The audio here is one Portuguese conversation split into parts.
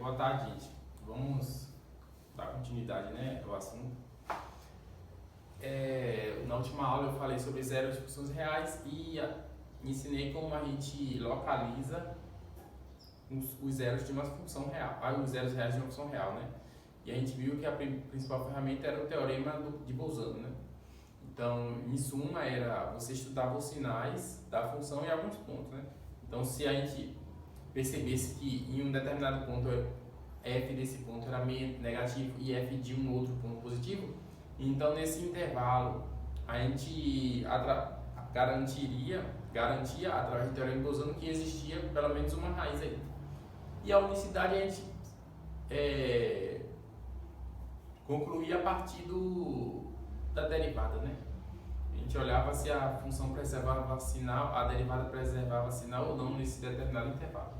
Boa tarde, gente. Vamos dar continuidade, né, ao assunto. Na última aula eu falei sobre zeros de funções reais e ensinei como a gente localiza os zeros de uma função real, os zeros reais de uma função real, né? E a gente viu que a principal ferramenta era o teorema de Bolzano, né? Então, em suma, era você estudava os sinais da função em alguns pontos, né? Então, se a gente percebesse que em um determinado ponto f desse ponto era negativo e f de um outro ponto positivo, então nesse intervalo a gente garantia através do teorema de Bolzano que existia pelo menos uma raiz aí. E a unicidade a gente concluía a partir da derivada, né? A gente olhava se a função preservava sinal, a derivada preservava sinal ou não nesse determinado intervalo.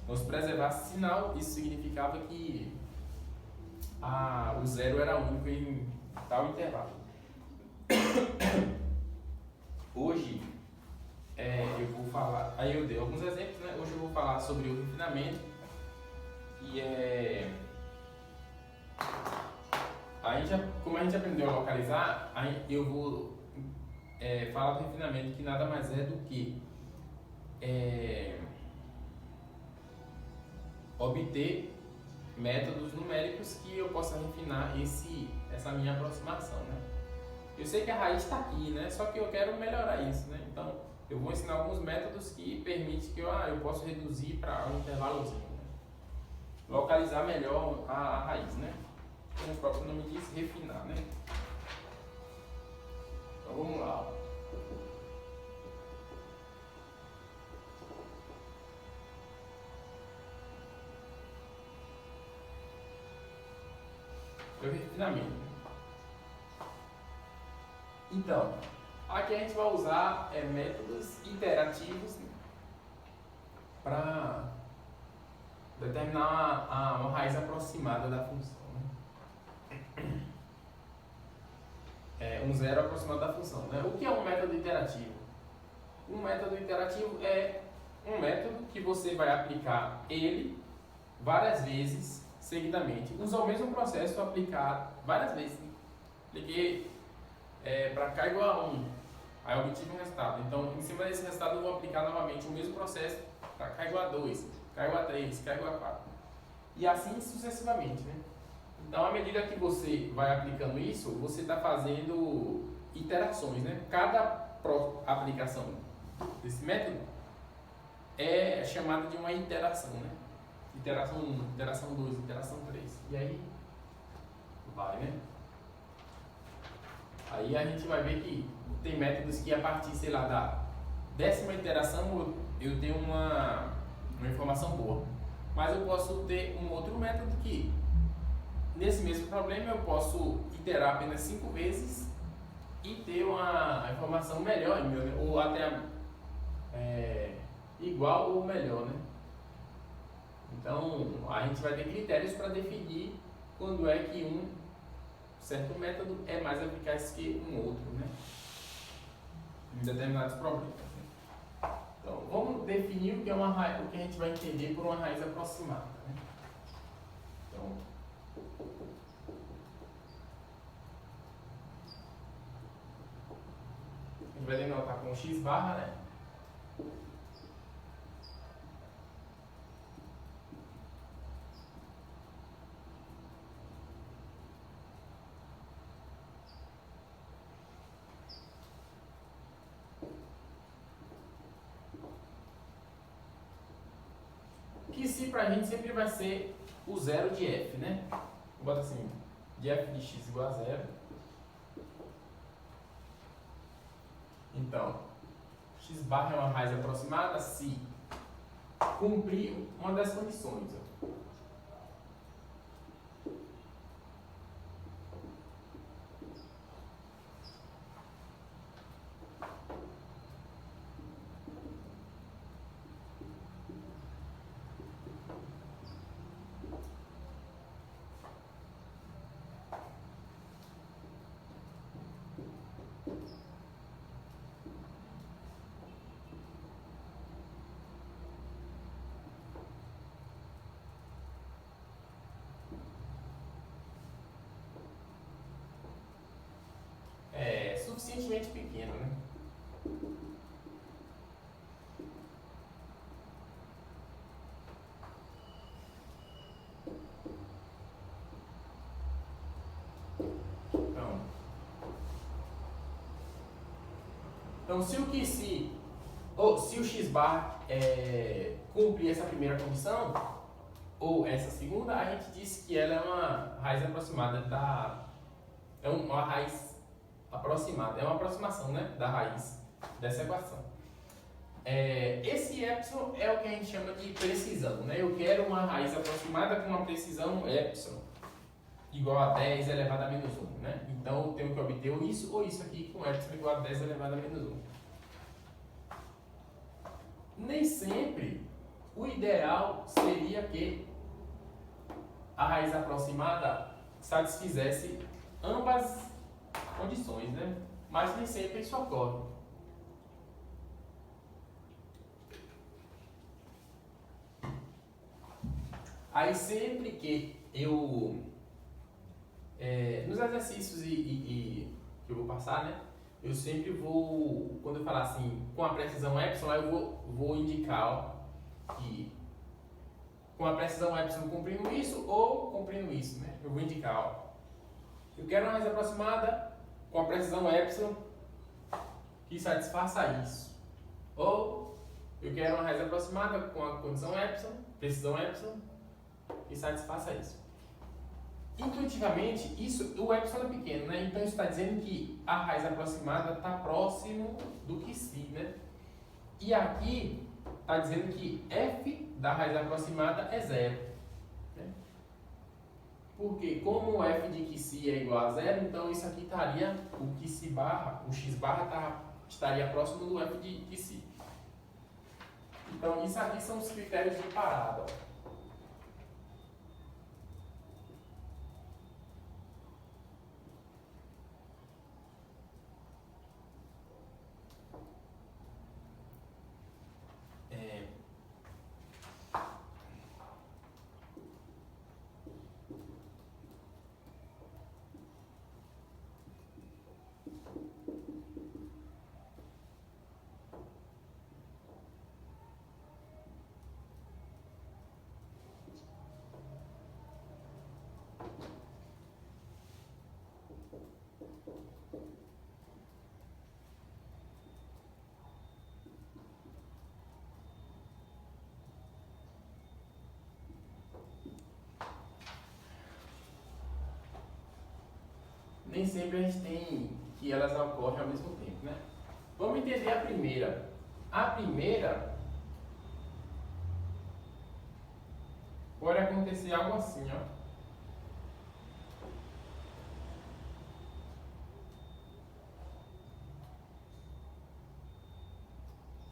Então, se preservasse sinal, isso significava que o zero era único em tal intervalo. Hoje, eu vou falar, aí eu dei alguns exemplos, né? Hoje eu vou falar sobre o refinamento, que como a gente aprendeu a localizar, aí eu vou falar do refinamento, que nada mais é do que obter métodos numéricos que eu possa refinar essa minha aproximação, né? Eu sei que a raiz está aqui, né? Só que eu quero melhorar isso, né? Então, eu vou ensinar alguns métodos que permitem que eu possa reduzir para um intervalozinho, né? Localizar melhor a raiz, né? Como o próprio nome diz, refinar, né? Então, vamos lá. O refinamento. Então, aqui a gente vai usar métodos iterativos para determinar uma raiz aproximada da função, né? Um zero aproximado da função, né? O que é um método iterativo? Um método iterativo é um método que você vai aplicar ele várias vezes seguidamente. Usa o mesmo processo aplicado várias vezes. Apliquei para k igual a 1, aí eu obtive um resultado. Então, em cima desse resultado, eu vou aplicar novamente o mesmo processo para k igual a 2, k igual a 3, k igual a 4. E assim sucessivamente, né? Então, à medida que você vai aplicando isso, você está fazendo iterações, né? Cada aplicação desse método é chamada de uma iteração, né? Iteração 1, iteração 2, iteração 3. E aí vai, né? Aí a gente vai ver que tem métodos que a partir, sei lá, da 10ª iteração eu tenho uma informação boa. Mas eu posso ter um outro método que, nesse mesmo problema, eu posso iterar apenas 5 vezes e ter uma informação melhor ainda, né? Ou até igual ou melhor, né? Então, a gente vai ter critérios para definir quando é que um certo método é mais eficaz que um outro, né? Em determinados problemas. Então, vamos definir o que é uma raiz, o que a gente vai entender por uma raiz aproximada, né? Então, a gente vai denotar com x barra, né? Que se pra gente sempre vai ser o zero de f, né? Vou botar assim, de f de x igual a zero. Então, x barra é uma raiz aproximada se cumprir uma das condições. suficientemente pequeno, né? Então, se o QC, ou se o x bar cumprir essa primeira condição, ou essa segunda, a gente disse que ela é uma raiz aproximada da... É uma raiz aproximada, é uma aproximação, né, da raiz dessa equação. Esse epsilon é o que a gente chama de precisão, né? Eu quero uma raiz aproximada com uma precisão epsilon igual a 10 elevado a menos 1, né? Então eu tenho que obter ou isso aqui com epsilon igual a 10 elevado a menos 1. Nem sempre o ideal seria que a raiz aproximada satisfizesse ambas condições, né? Mas nem sempre isso ocorre. Aí sempre que eu nos exercícios que eu vou passar, né? Eu sempre vou, quando eu falar assim, com a precisão epsilon, eu vou indicar que com a precisão epsilon cumprindo isso ou cumprindo isso, né? Eu vou indicar, eu quero uma raiz aproximada com a precisão epsilon que satisfaça isso. Ou eu quero uma raiz aproximada com a condição epsilon, precisão epsilon, que satisfaça isso. Intuitivamente, o epsilon é pequeno, né? Então isso está dizendo que a raiz aproximada está próximo do que si, né? E aqui está dizendo que f da raiz aproximada é zero, né? Porque como o f de que si é igual a zero, então isso aqui estaria, o que si barra, o x barra estaria próximo do f de que si. Então isso aqui são os critérios de parada, ó. Nem sempre a gente tem que elas ocorrem ao mesmo tempo, né? Vamos entender a primeira. A primeira pode acontecer algo assim, ó.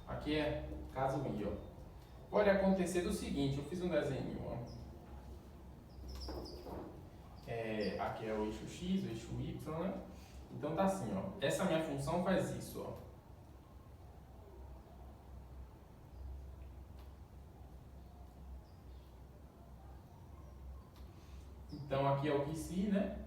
Aqui é caso I, ó. Pode acontecer do seguinte, eu fiz um desenho, ó. Aqui é o eixo X, o eixo Y, né? Então tá assim, ó. Essa minha função faz isso, ó. Então aqui é o que si, né?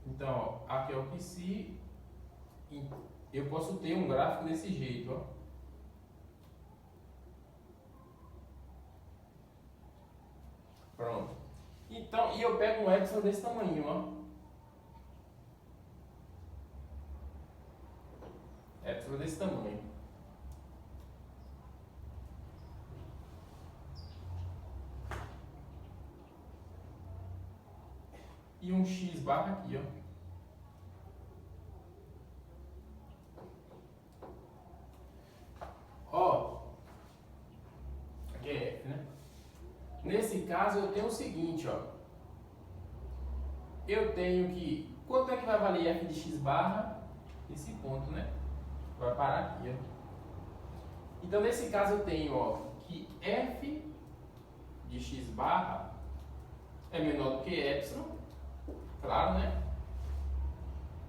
Então, ó, aqui é o que se eu posso ter um gráfico desse jeito, ó. Pronto. Então, e eu pego um epsilon desse tamanho, ó. Epsilon desse tamanho. E um x barra aqui, ó. Ó, aqui é F, né? Nesse caso eu tenho o seguinte, ó. Eu tenho que... Quanto é que vai valer F de x barra? Esse ponto, né? Vai parar aqui, ó. Então nesse caso eu tenho, ó, que F de x barra é menor do que epsilon, claro, né?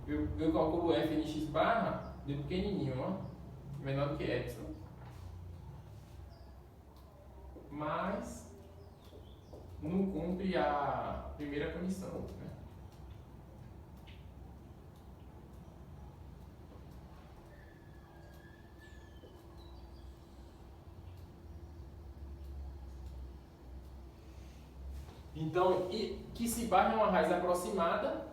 eu calculo f de x barra de pequenininho, ó, menor do que epsilon, mas não cumpre a primeira condição, né? Então, que se barra é uma raiz aproximada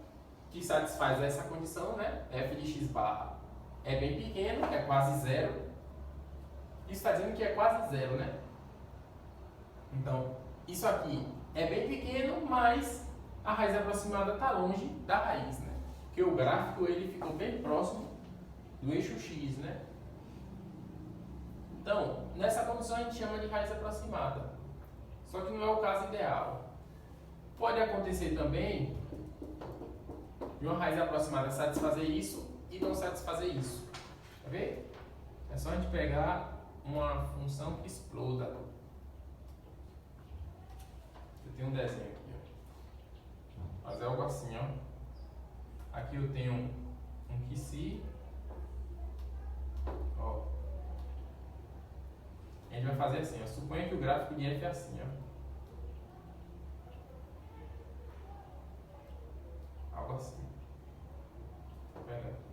que satisfaz essa condição, né? F de x barra é bem pequeno, é quase zero. Isso está dizendo que é quase zero, né? Então, isso aqui é bem pequeno, mas a raiz aproximada está longe da raiz, né? Porque o gráfico ele ficou bem próximo do eixo x, né? Então, nessa condição a gente chama de raiz aproximada. Só que não é o caso ideal. Pode acontecer também de uma raiz aproximada satisfazer isso e não satisfazer isso. Quer ver? É só a gente pegar uma função que exploda. Eu tenho um desenho aqui, ó. Fazer algo assim, ó. Aqui eu tenho um que se, ó. A gente vai fazer assim, ó. Suponha que o gráfico de f é assim, ó. Algo assim. Vou pegar aqui.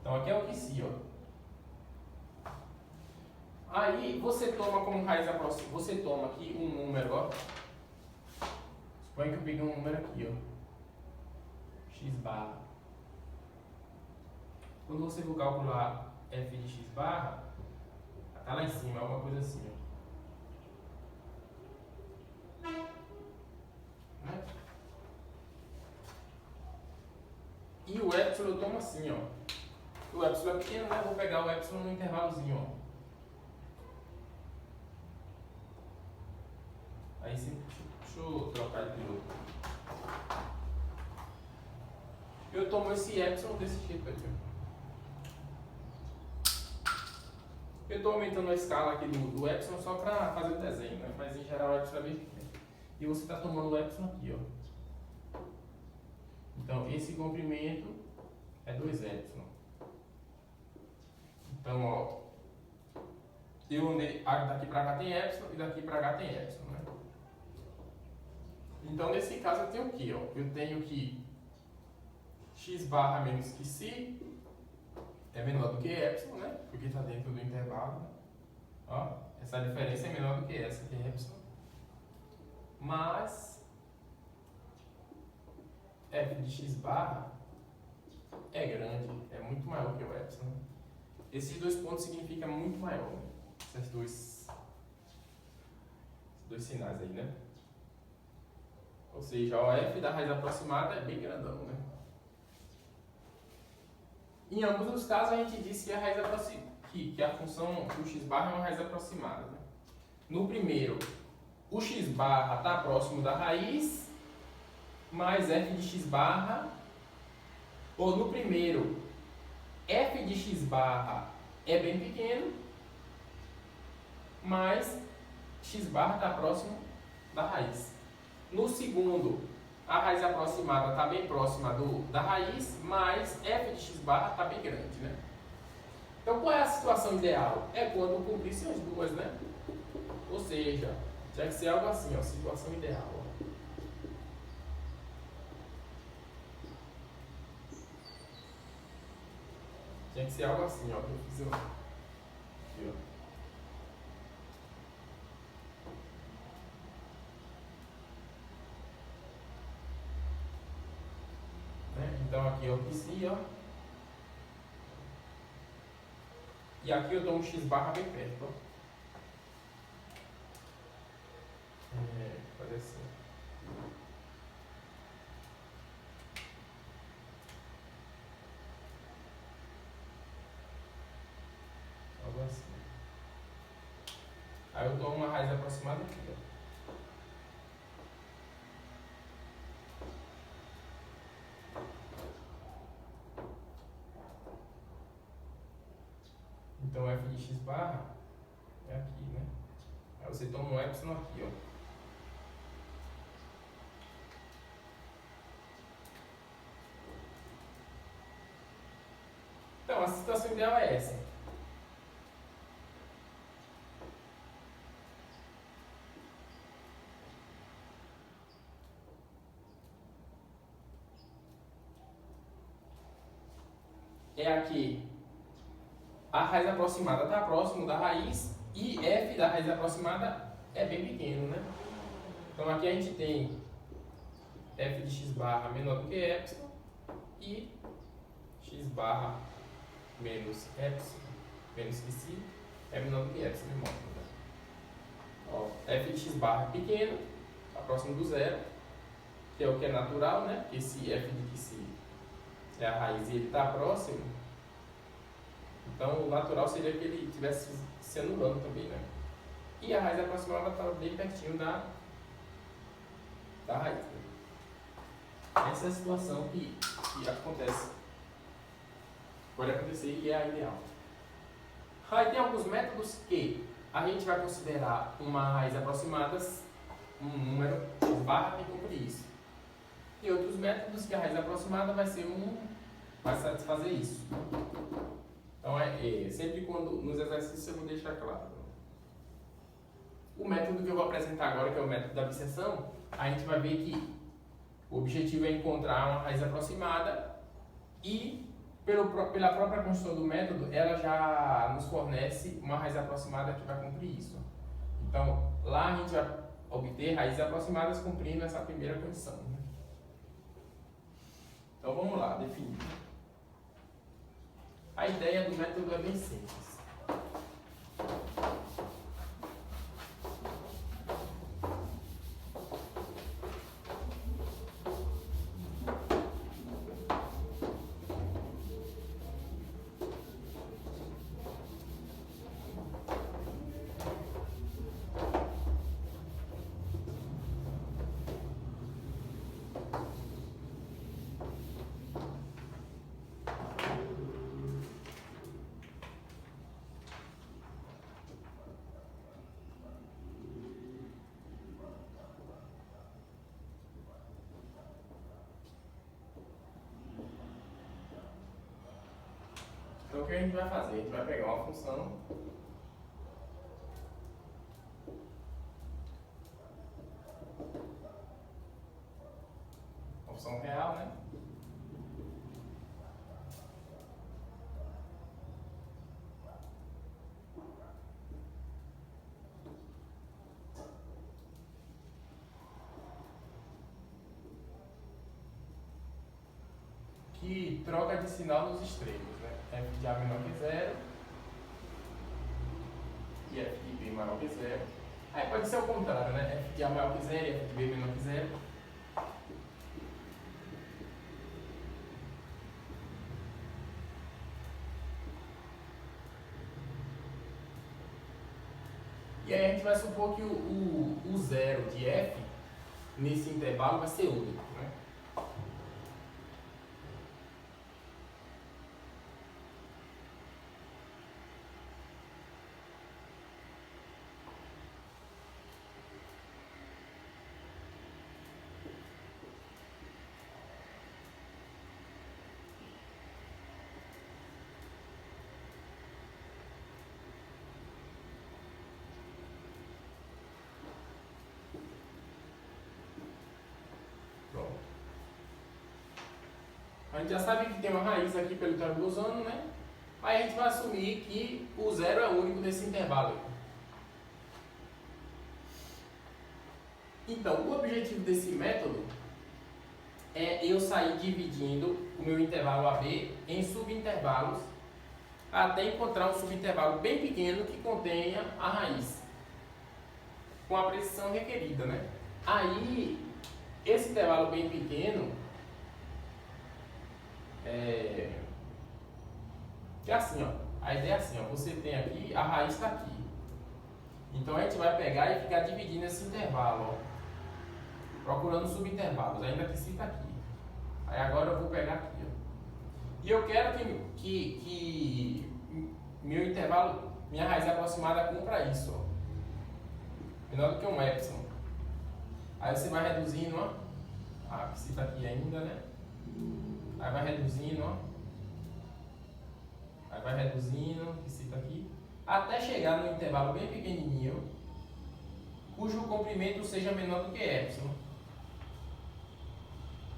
Então aqui é o que se, ó. Aí você toma como raiz aproximada, você toma aqui um número, ó. Suponha que eu peguei um número aqui, ó. X barra. Quando você for calcular f de x barra, tá lá em cima, alguma coisa assim, ó. Né? E o epsilon eu tomo assim, ó. O epsilon é pequeno, né? Eu vou pegar o epsilon no intervalozinho, ó. Aí sim, deixa eu trocar de piloto. Eu tomo esse epsilon desse jeito aqui, ó. Eu estou aumentando a escala aqui do epsilon só para fazer o desenho, né? Mas em geral o epsilon é bem pequeno. E você está tomando o epsilon aqui, ó. Então esse comprimento é 2 epsilon. Então, ó, daqui para cá tem epsilon e daqui para cá tem epsilon, né? Então nesse caso eu tenho o quê, ó? Eu tenho que x barra menos que si é menor do que epsilon, né? Porque está dentro do intervalo, né? Ó, essa diferença é menor do que essa, que é epsilon. Mas f de x barra é grande, é muito maior que o epsilon. Esses dois pontos significam muito maior, né? Esses dois sinais aí, né? Ou seja, o f da raiz aproximada é bem grandão, né? Em ambos os casos a gente disse que a raiz que a função do x barra é uma raiz aproximada, né? No primeiro, o x barra está próximo da raiz, mais f de x barra, ou no primeiro, f de x barra é bem pequeno, mas x barra está próximo da raiz. No segundo, a raiz aproximada está bem próxima da raiz, mas f de x barra está bem grande, né? Então, qual é a situação ideal? É quando cumprissem as duas, né? Ou seja, tinha que ser algo assim, ó, situação ideal. Ó. Tinha que ser algo assim, ó, que eu fiz aqui, ó. Então aqui é o que se, ó. E aqui eu dou um x barra bem perto, ó. Fazer assim. Algo assim. Aí eu dou uma raiz aproximada aqui, ó. Então f de x barra é aqui, né? Aí você toma um epsilon aqui, ó. Então, a situação ideal é essa. É aqui. A raiz aproximada está próximo da raiz e f da raiz aproximada é bem pequeno, né? Então aqui a gente tem f de x barra menor do que epsilon e x barra menos epsilon, menos que si, é menor do que epsilon. Ó, f de x barra é pequeno, está próximo do zero, que é o que é natural, né? Porque se f de si é a raiz e ele está próximo, então o natural seria que ele estivesse se anulando também, né? E a raiz aproximada está bem pertinho da raiz. Né? Essa é a situação que acontece. Pode acontecer e é a ideal. Aí tem alguns métodos que a gente vai considerar uma raiz aproximada um número barra que cumpre isso. E outros métodos que a raiz aproximada vai satisfazer isso. Então sempre quando nos exercícios eu vou deixar claro. O método que eu vou apresentar agora, que é o método da abscissão, a gente vai ver que o objetivo é encontrar uma raiz aproximada e pela própria construção do método, ela já nos fornece uma raiz aproximada que vai cumprir isso. Então, lá a gente vai obter raízes aproximadas cumprindo essa primeira condição. Né? Então, vamos lá, definir. A ideia do método é bem simples. Então, o que a gente vai fazer? A gente vai pegar uma função real, né? Que troca de sinal nos extremos, né? F de A menor que zero e F de B maior que zero. Aí pode ser o contrário, né? F de A maior que zero e F de B menor que zero. E aí a gente vai supor que o zero de F nesse intervalo vai ser único, né? A gente já sabe que tem uma raiz aqui pelo teorema usando, né? Aí a gente vai assumir que o zero é único nesse intervalo. Então, o objetivo desse método é eu sair dividindo o meu intervalo AB em subintervalos até encontrar um subintervalo bem pequeno que contenha a raiz com a precisão requerida, né? Aí, esse intervalo bem pequeno que é assim, ó. A ideia é assim, ó. Você tem aqui, a raiz está aqui. Então a gente vai pegar e ficar dividindo esse intervalo, ó. Procurando subintervalos, ainda que cita aqui. Aí agora eu vou pegar aqui, ó. E eu quero que meu intervalo, minha raiz aproximada cumpra isso, ó. Menor do que um epsilon. Aí você vai reduzindo, ó. A psi aqui ainda, né? Aí vai reduzindo, ó. Aí vai reduzindo, psi aqui. Até chegar no intervalo bem pequenininho, cujo comprimento seja menor do que epsilon.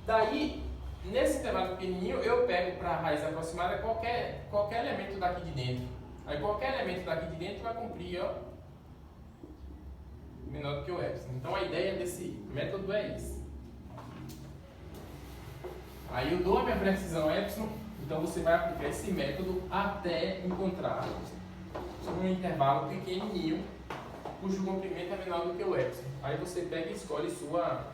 Daí, nesse intervalo pequenininho, eu pego para a raiz aproximada qualquer elemento daqui de dentro. Aí qualquer elemento daqui de dentro vai cumprir, ó, menor do que o epsilon. Então a ideia desse método é isso. Aí eu dou a minha precisão epsilon, então você vai aplicar esse método até encontrar um intervalo pequenininho, cujo comprimento é menor do que o epsilon. Aí você pega e escolhe sua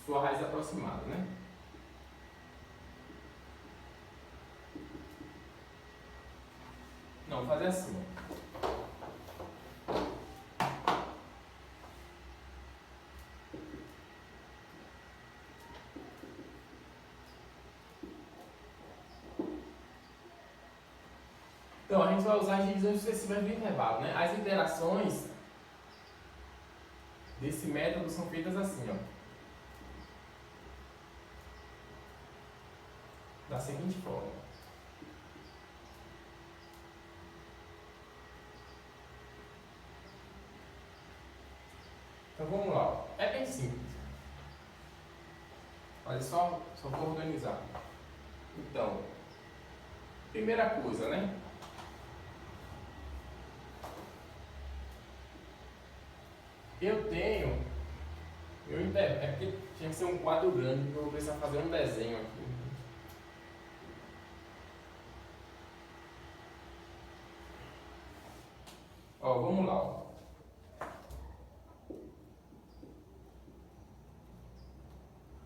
sua raiz aproximada, né? Não, fazer assim, ó. Então, a gente vai usar as divisões sucessivas do intervalo, né? As iterações desse método são feitas assim, ó. Da seguinte forma. Então vamos lá, ó. É bem simples. Mas só vou organizar. Então, primeira coisa, né? Eu tenho meu intervalo. É porque tinha que ser um quadro grande, porque eu vou precisar fazer um desenho aqui. Ó, vamos lá, ó.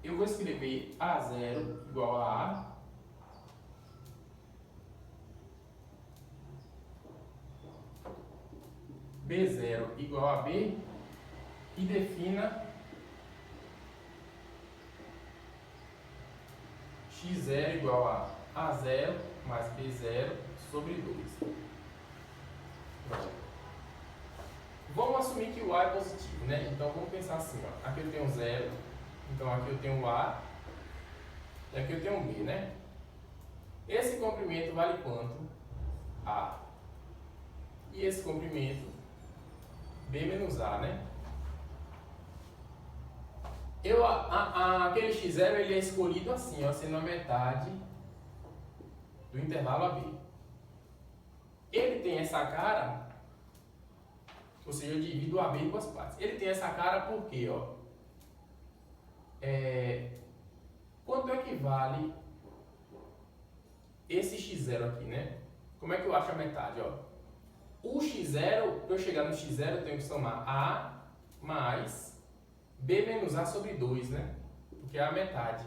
Eu vou escrever A0 igual a A. B0 igual a B. E defina x0 igual a A0 mais B0 sobre 2. Vamos assumir que o A é positivo, né? Então vamos pensar assim, ó. Aqui eu tenho 0, então aqui eu tenho A, e aqui eu tenho B, né? Esse comprimento vale quanto? A. E esse comprimento, B menos A, né? Aquele x0 ele é escolhido assim, ó, sendo a metade do intervalo AB. Ele tem essa cara, ou seja, eu divido o AB em duas partes. Ele tem essa cara porque, ó, quanto equivale esse x0 aqui, né? Como é que eu acho a metade, ó? O x0, para eu chegar no x0, eu tenho que somar A mais B menos A sobre 2, né? Porque é a metade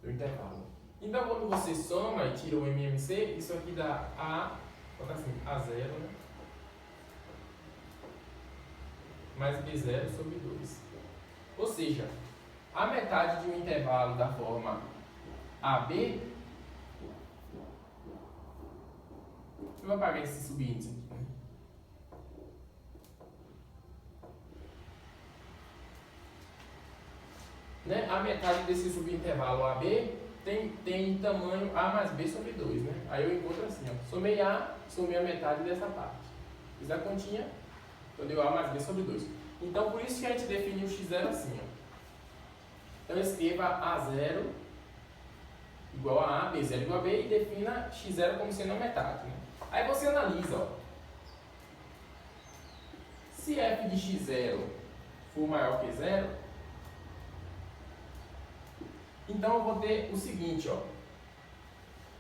do intervalo. Então, quando você soma e tira o MMC, isso aqui dá A, bota assim, A0, né? Mais B0 sobre 2. Ou seja, a metade de um intervalo da forma AB, eu vou apagar esse subíndice aqui, né? A metade desse subintervalo AB tem tamanho A mais B sobre 2, né? Aí eu encontro assim, ó. Somei A, somei a metade dessa parte. Fiz a continha, então deu A mais B sobre 2. Então, por isso que a gente define o x0 assim, ó. Então, escreva A0 igual a A, B0 igual a B e defina x0 como sendo a metade, né? Aí você analisa, ó. Se f de x0 for maior que 0, então eu vou ter o seguinte, ó.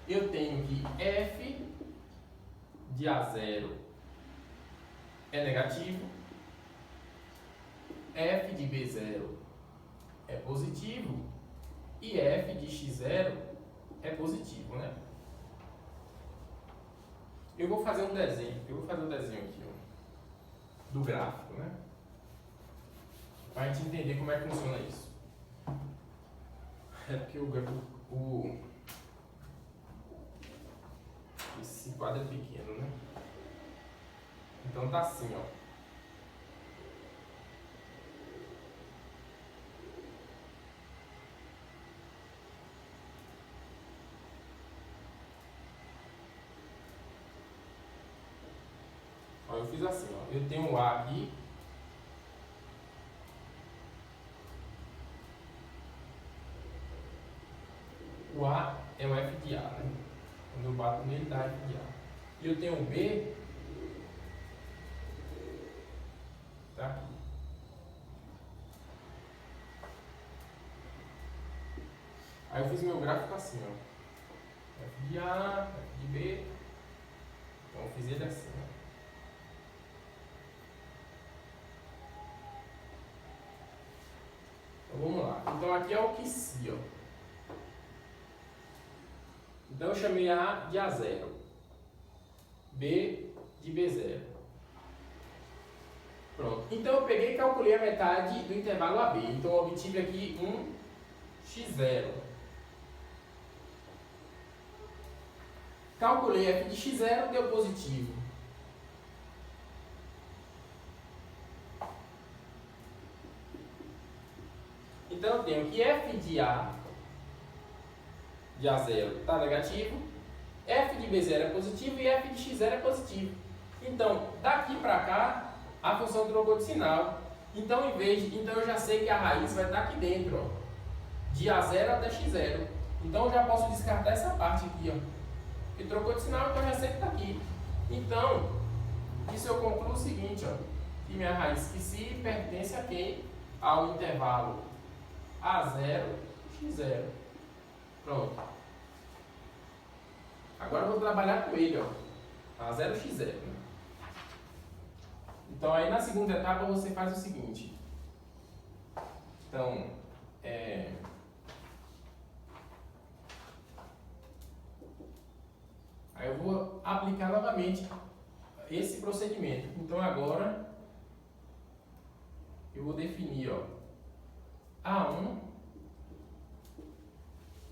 Eu tenho que f de A0 é negativo, f de B0 é positivo e f de x0 é positivo, né? Eu vou fazer um desenho. Eu vou fazer um desenho aqui, ó, do gráfico, né? Para a gente entender como é que funciona isso. É porque esse quadro é pequeno, né? Então tá assim, ó. Ó, eu fiz assim, ó. Eu tenho o A aqui. O A é o F de A, né? Quando eu bato nele, dá F de A. E eu tenho o B, tá aqui. Aí eu fiz meu gráfico assim, ó. F de A, F de B. Então eu fiz ele assim, ó. Então vamos lá. Então aqui é o que se, ó. Então eu chamei A de A0. B de B0. Pronto. Então eu peguei e calculei a metade do intervalo AB. Então eu obtive aqui um x0. Calculei f de x0, deu positivo. Então eu tenho que f de A de A0 está negativo, f de B0 é positivo e f de x0 é positivo. Então, daqui para cá, a função trocou de sinal. Então, então eu já sei que a raiz vai estar aqui dentro, ó, de A0 até x0. Então, eu já posso descartar essa parte aqui, ó, que trocou de sinal, então eu já sei que está aqui. Então, isso eu concluo o seguinte, ó, que minha raiz que se pertence a quem? Ao intervalo A0, x0. Pronto. Agora eu vou trabalhar com ele, ó, A0, x0. Né? Então, aí na segunda etapa você faz o seguinte. Então, aí eu vou aplicar novamente esse procedimento. Então, agora eu vou definir, ó, A1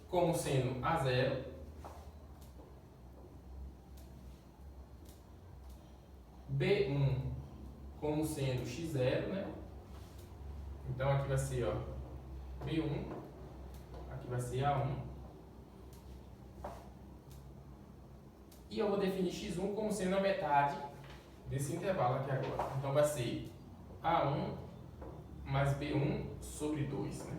como sendo A0, B1 como sendo x0, né? Então aqui vai ser, ó, B1, aqui vai ser A1. E eu vou definir x1 como sendo a metade desse intervalo aqui agora. Então vai ser A1 mais B1 sobre 2, né?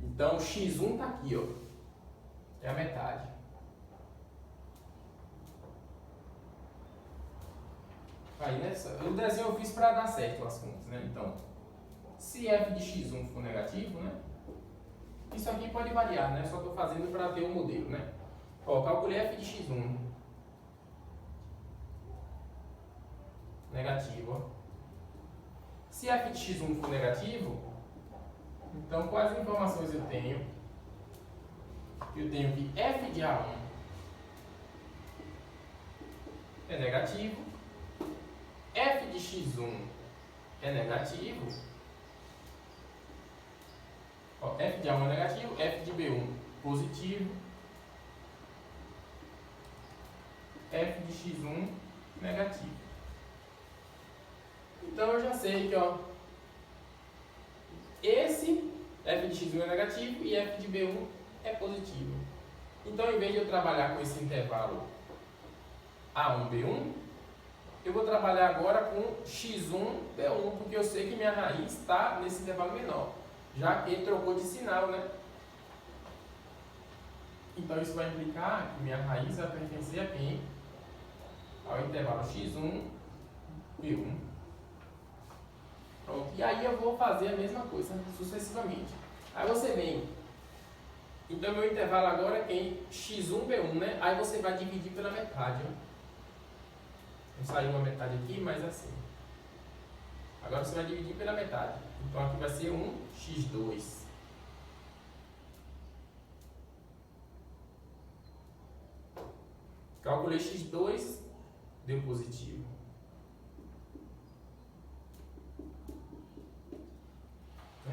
Então x1 está aqui, ó, é a metade. Aí, o desenho eu fiz para dar certo as contas, né? Então, se f de x1 for negativo, né? Isso aqui pode variar, né? Só estou fazendo para ter um modelo, né? Ó, calculei f de x1 negativo, ó. Se f de x1 for negativo, então quais informações eu tenho? Eu tenho que f de A1 é negativo, f de x1 é negativo, ó, f de A1 é negativo, f de B1 positivo, f de x1 negativo. Então eu já sei que, ó, esse f de x1 é negativo e f de B1 é positivo. Então, em vez de eu trabalhar com esse intervalo A1, B1, eu vou trabalhar agora com x1, B1, porque eu sei que minha raiz está nesse intervalo menor, já que ele trocou de sinal, né? Então, isso vai implicar que minha raiz vai pertencer a quem? Ao intervalo x1, B1. Pronto. E aí eu vou fazer a mesma coisa sucessivamente. Aí você vem. Então, meu intervalo agora é quem? x1, B1, né? Aí você vai dividir pela metade, ó. Não saiu uma metade aqui, mas assim. Agora você vai dividir pela metade. Então aqui vai ser 1x2. Calculei x2, deu positivo.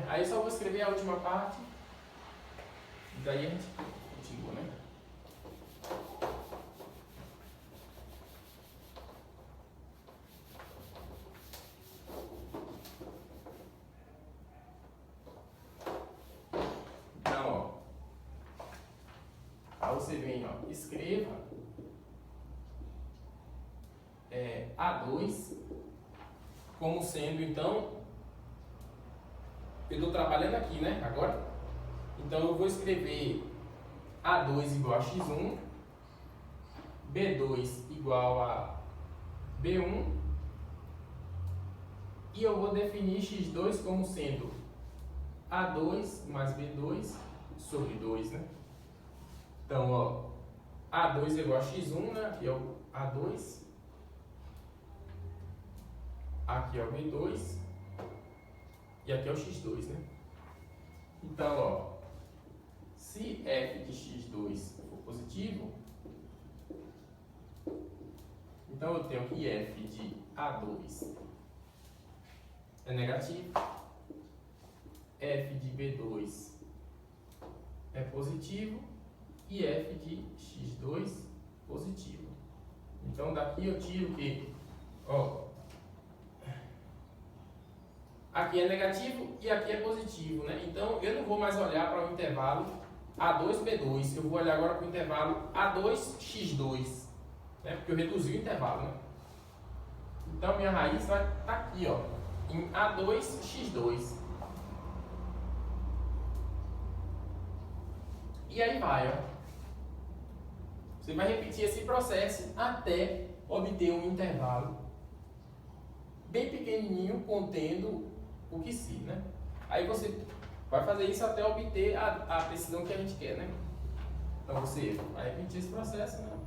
Aí eu só vou escrever a última parte. E daí a gente continua, né? Então, ó. Aí você vem, ó, escreva A2 como sendo, então, eu estou trabalhando aqui, né, agora. Então, eu vou escrever A2 igual a x1, B2 igual a B1, e eu vou definir x2 como sendo A2 mais B2 sobre 2, né? Então, ó, A2 é igual a x1, né? Aqui é o A2. Aqui é o B2. E aqui é o x2, né? Então, ó, se f de x2 for positivo, então eu tenho que f de A2 é negativo, f de B2 é positivo e f de x2 positivo. Então daqui eu tiro que, ó, aqui é negativo e aqui é positivo, né? Então eu não vou mais olhar para o intervalo A2B2, eu vou olhar agora para o intervalo A2x2, né? Porque eu reduzi o intervalo, né? Então minha raiz vai estar aqui, ó, em A2x2. E aí vai, ó. Você vai repetir esse processo até obter um intervalo bem pequenininho contendo o que se, né? Aí você vai fazer isso até obter a precisão que a gente quer, né? Então você vai repetir esse processo, né?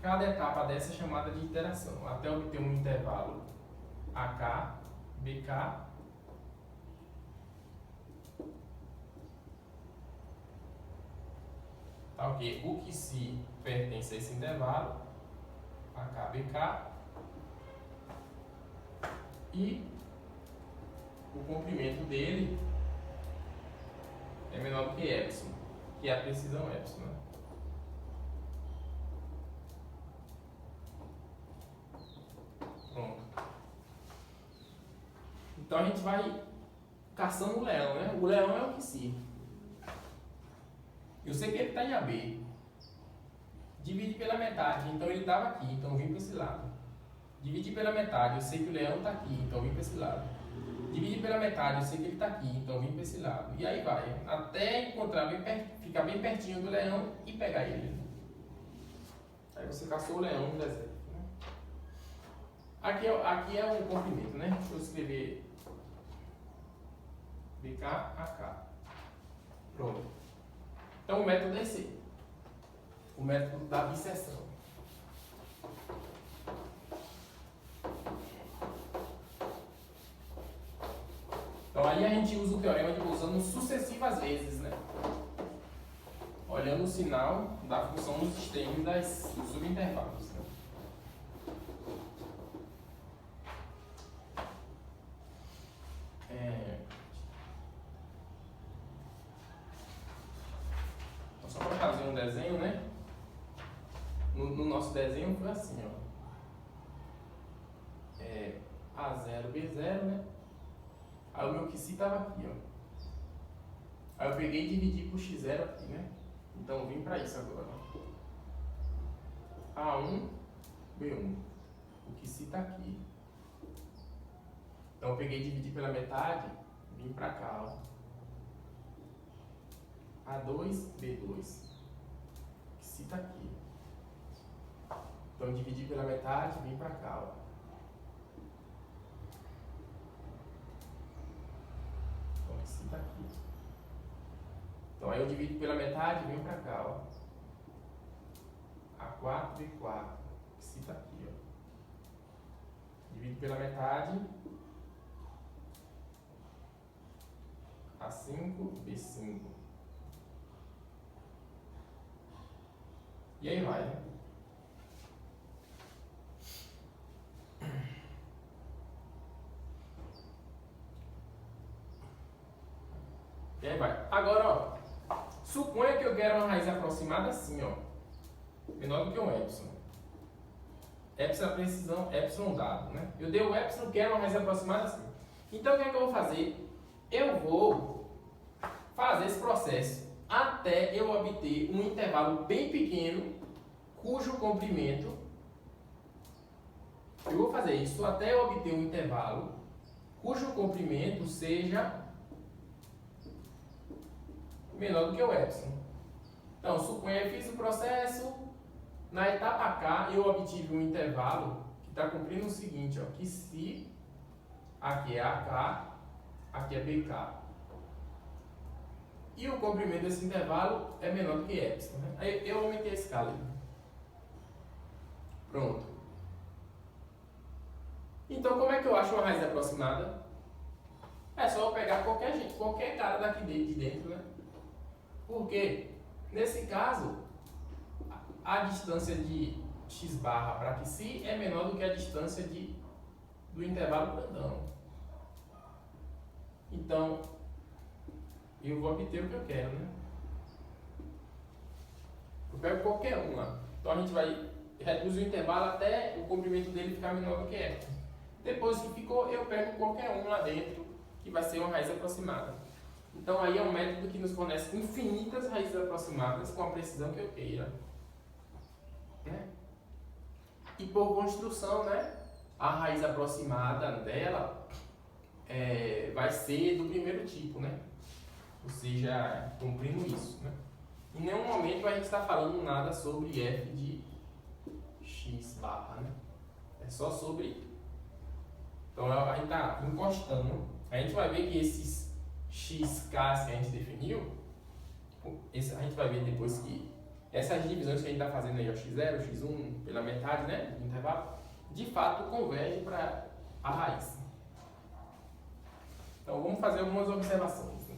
Cada etapa dessa é chamada de iteração, até obter um intervalo AK, BK, tá ok? O que se pertence a esse intervalo, AK, BK, e o comprimento dele é menor do que epsilon, que é a precisão epsilon, né? Pronto. Então a gente vai caçando o leão, né? O leão é o que se. Eu sei que ele está em AB. Divide pela metade, então ele estava aqui, então eu vim para esse lado. Dividir pela metade, eu sei que o leão está aqui, então eu vim para esse lado. Dividir pela metade, eu sei que ele está aqui, então eu vim para esse lado. E aí vai, até encontrar ficar bem pertinho do leão e pegar ele. Aí você caçou o leão no deserto. Né? Aqui é o comprimento, né? Deixa eu escrever BK, AK. Pronto. Então o método é esse. O método da bisseção. Então aí a gente usa o teorema de Bolzano sucessivas vezes, né? Olhando o sinal da função nos extremos dos subintervalos. Né? Então, só para fazer um desenho, né? No nosso desenho foi assim, ó. A0, B0, né? Aí o meu QC estava aqui, ó. Aí eu peguei e dividi por x0 aqui, né? Então eu vim para isso agora. A1, B1. O QC está aqui. Então eu peguei e dividi pela metade, vim para cá, ó. A2, B2. O QC está aqui. Então eu dividi pela metade, vim para cá, ó. Psi tá aqui. Então aí eu divido pela metade e venho pra cá, ó. A4, B4. Psi tá aqui, ó. Divido pela metade. A5, B5. E aí vai, né? E aí vai. Agora, ó. Suponha que eu quero uma raiz aproximada assim, ó. Menor do que um epsilon. Epsilon é a precisão, epsilon dado, né? Eu dei o epsilon, quero uma raiz aproximada assim. Então, o que é que eu vou fazer? Eu vou fazer esse processo até eu obter um intervalo bem pequeno, cujo comprimento... Eu vou fazer isso até eu obter um intervalo, cujo comprimento seja menor do que o epsilon. Então, suponha que eu fiz o processo, na etapa K eu obtive um intervalo que está cumprindo o seguinte, ó, que se aqui é AK, aqui é BK. E o comprimento desse intervalo é menor do que epsilon, né? Aí eu aumentei a escala. Pronto. Então, como é que eu acho uma raiz aproximada? É só eu pegar qualquer cara daqui de dentro, né? Porque, nesse caso, a distância de x barra para psi é menor do que a distância do intervalo grandão. Então, eu vou obter o que eu quero, né? Eu pego qualquer um lá. Então, a gente vai reduzir o intervalo até o comprimento dele ficar menor do que epsilon. Depois que ficou, eu pego qualquer um lá dentro, que vai ser uma raiz aproximada. Então, aí é um método que nos fornece infinitas raízes aproximadas com a precisão que eu queira. Né? E por construção, né, a raiz aproximada dela vai ser do primeiro tipo, né? Ou seja, cumprindo isso. Né? Em nenhum momento a gente está falando nada sobre f de x barra. Né? É só sobre... Então a gente está encostando. A gente vai ver que esses xk que a gente definiu, a gente vai ver depois que essas divisões que a gente está fazendo aí, ó, x0, x1, pela metade, né, do intervalo, de fato convergem para a raiz. Então vamos fazer algumas observações. Né?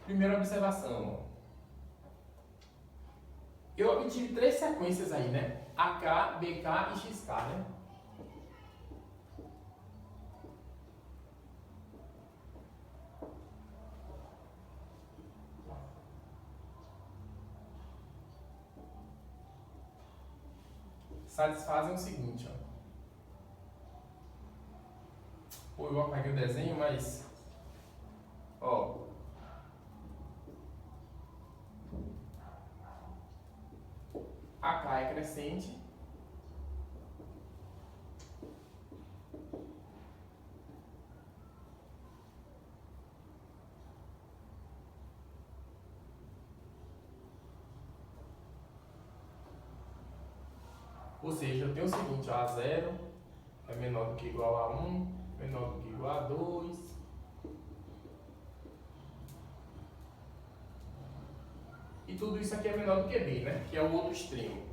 Primeira observação. Eu obtive três sequências aí, né? AK, BK e XK, né? Satisfazem o seguinte, ó. Pô, eu apaguei o desenho, mas... Ó... AK é crescente. Ou seja, eu tenho o seguinte, ó, A0 é menor do que igual a 1, menor do que igual a 2. E tudo isso aqui é menor do que B, né? Que é o outro extremo.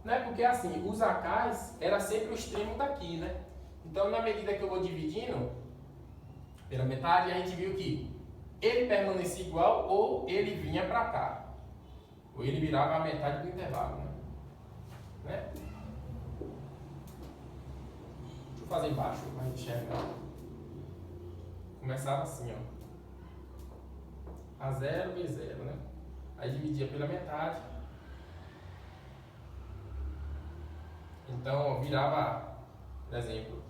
Né? Porque assim, os AKs era sempre o extremo daqui, né? Então, na medida que eu vou dividindo pela metade, a gente viu que ele permanecia igual ou ele vinha para cá. Ou ele virava a metade do intervalo, né? Deixa eu fazer embaixo para a gente enxergar. Começava assim, ó. A0, B0, né? Aí dividia pela metade. Então, virava, por exemplo,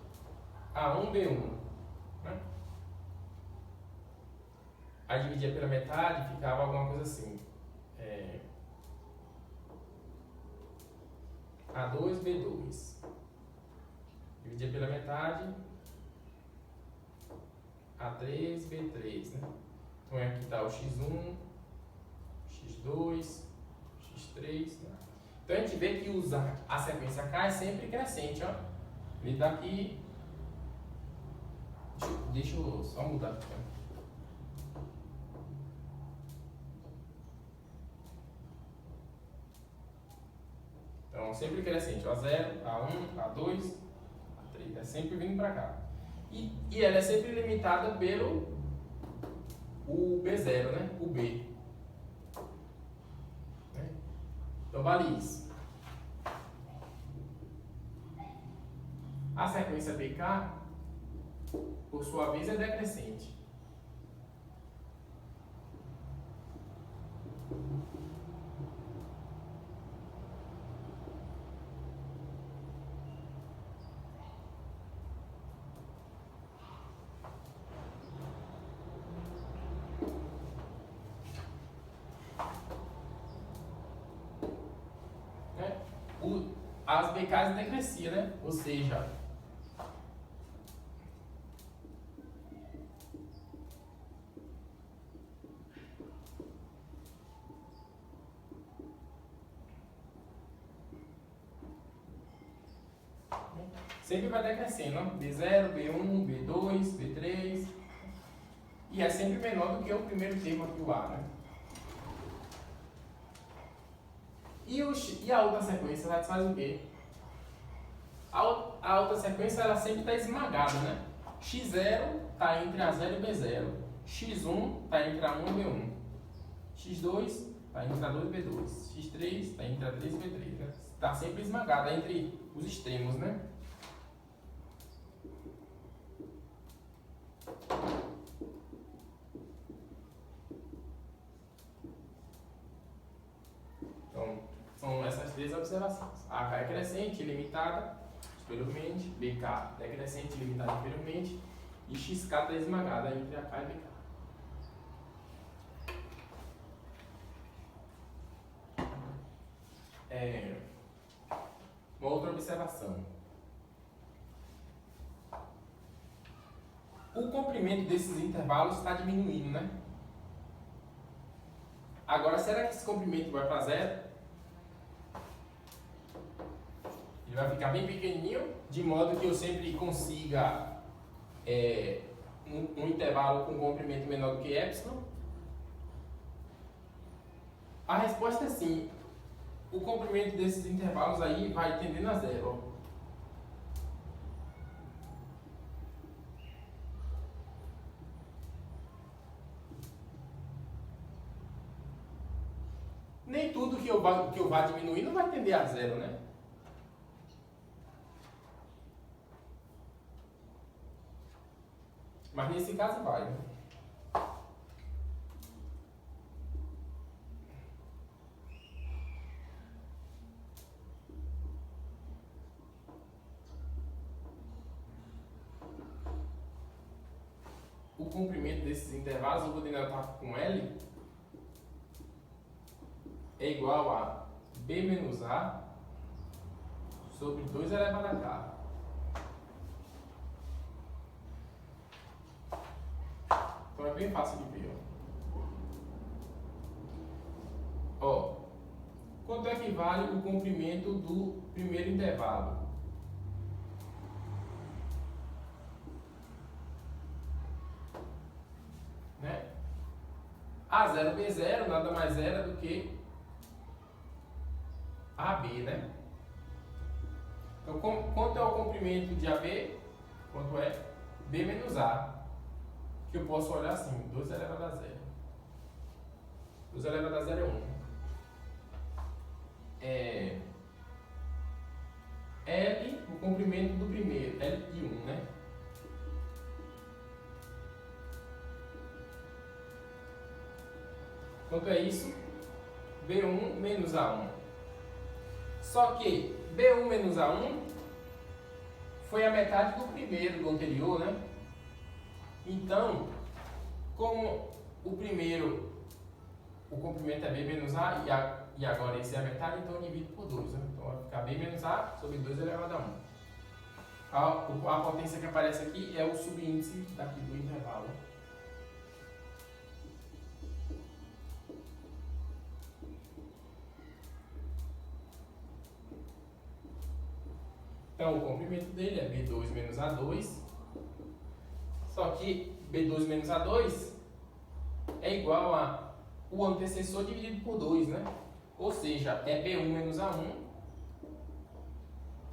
A1, B1. Né? Aí dividia pela metade, ficava alguma coisa assim. A2, B2. Dividia pela metade, A3, B3, né? Então aqui está o X1, X2, X3, né? Então a gente vê que a sequência K é sempre crescente, ó. Ele tá aqui. Deixa eu só mudar aqui. Então sempre crescente, A0, A1, A2, A3, é sempre vindo para cá. E ela é sempre limitada pelo o B0, né? O B. Então vale isso. A sequência BK, por sua vez, é decrescente. As BKs decresciam, né? Ou seja, sempre vai decrescendo, ó. B0, B1, B2, B3. E é sempre menor do que o primeiro termo aqui, o A, né? E a outra sequência satisfaz o quê? A outra sequência ela sempre está esmagada, né? X0 está entre A0 e B0. X1 está entre A1 e B1. X2 está entre A2 e B2. X3 está entre A3 e B3. Né? Está sempre esmagada entre os extremos, né? Então, são essas três observações. A K é crescente, limitada superiormente, BK decrescente, limitada inferiormente, e XK está esmagada entre AK e BK. Uma outra observação. O comprimento desses intervalos está diminuindo, né? Agora, será que esse comprimento vai para zero? Ele vai ficar bem pequenininho, de modo que eu sempre consiga um intervalo com comprimento menor do que epsilon? A resposta é sim. O comprimento desses intervalos aí vai tendendo a zero. Ó. Nem tudo que eu vá diminuir não vai tender a zero, né? Mas nesse caso vai, né? O comprimento desses intervalos, eu vou denotar com L, é igual a B menos A sobre 2 elevado a K. Então é bem fácil de ver. Ó, quanto equivale o comprimento do primeiro intervalo? Né? A0, B0 nada mais era do que AB, né? Então, quanto é o comprimento de AB? Quanto é? B menos A. Que eu posso olhar assim, 2 elevado a 0. 2 elevado a 0 é 1. L, o comprimento do primeiro, L de 1, né? Quanto é isso? B1 menos A1. Só que B1 menos A1 foi a metade do primeiro, do anterior, né? Então, como o primeiro, o comprimento é B menos A, e agora esse é a metade, então eu divido por 2. Né? Então vai ficar B menos A sobre 2 elevado a 1. A potência que aparece aqui é o subíndice daqui do intervalo. Então o comprimento dele é B2 menos A2. Só que B2 menos A2 é igual a o antecessor dividido por 2, né? Ou seja, é B1 menos A1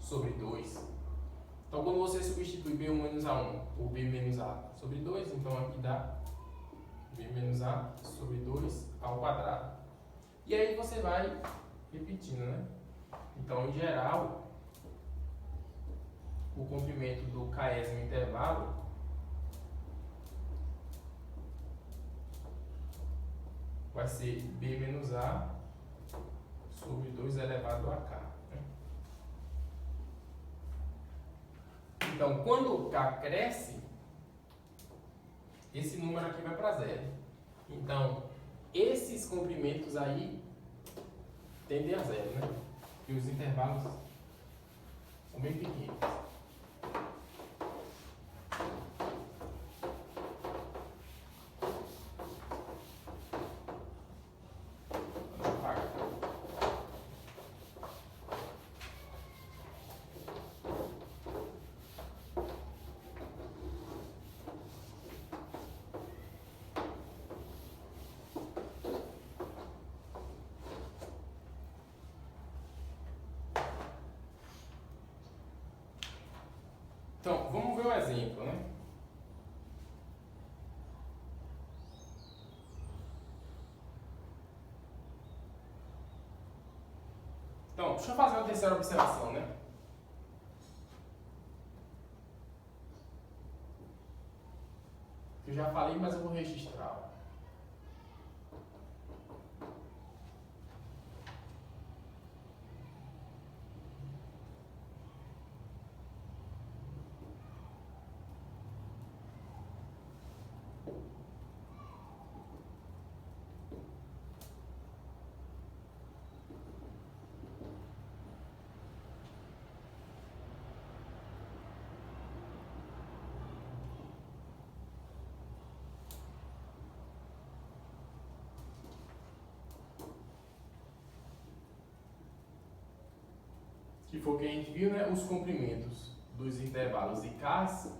sobre 2. Então, quando você substitui B1 menos A1 por B menos A sobre 2, então aqui dá B menos A sobre 2 ao quadrado. E aí você vai repetindo, né? Então, em geral, o comprimento do késimo intervalo vai ser B menos A sobre 2 elevado a K. Então, quando o K cresce, esse número aqui vai para zero. Então, esses comprimentos aí tendem a zero, né? Porque os intervalos são bem pequenos. Então, vamos ver um exemplo, né? Então, deixa eu fazer uma terceira observação, né? Eu já falei, mas eu vou registrar. Que foi o que a gente viu, né? Os comprimentos dos intervalos IKs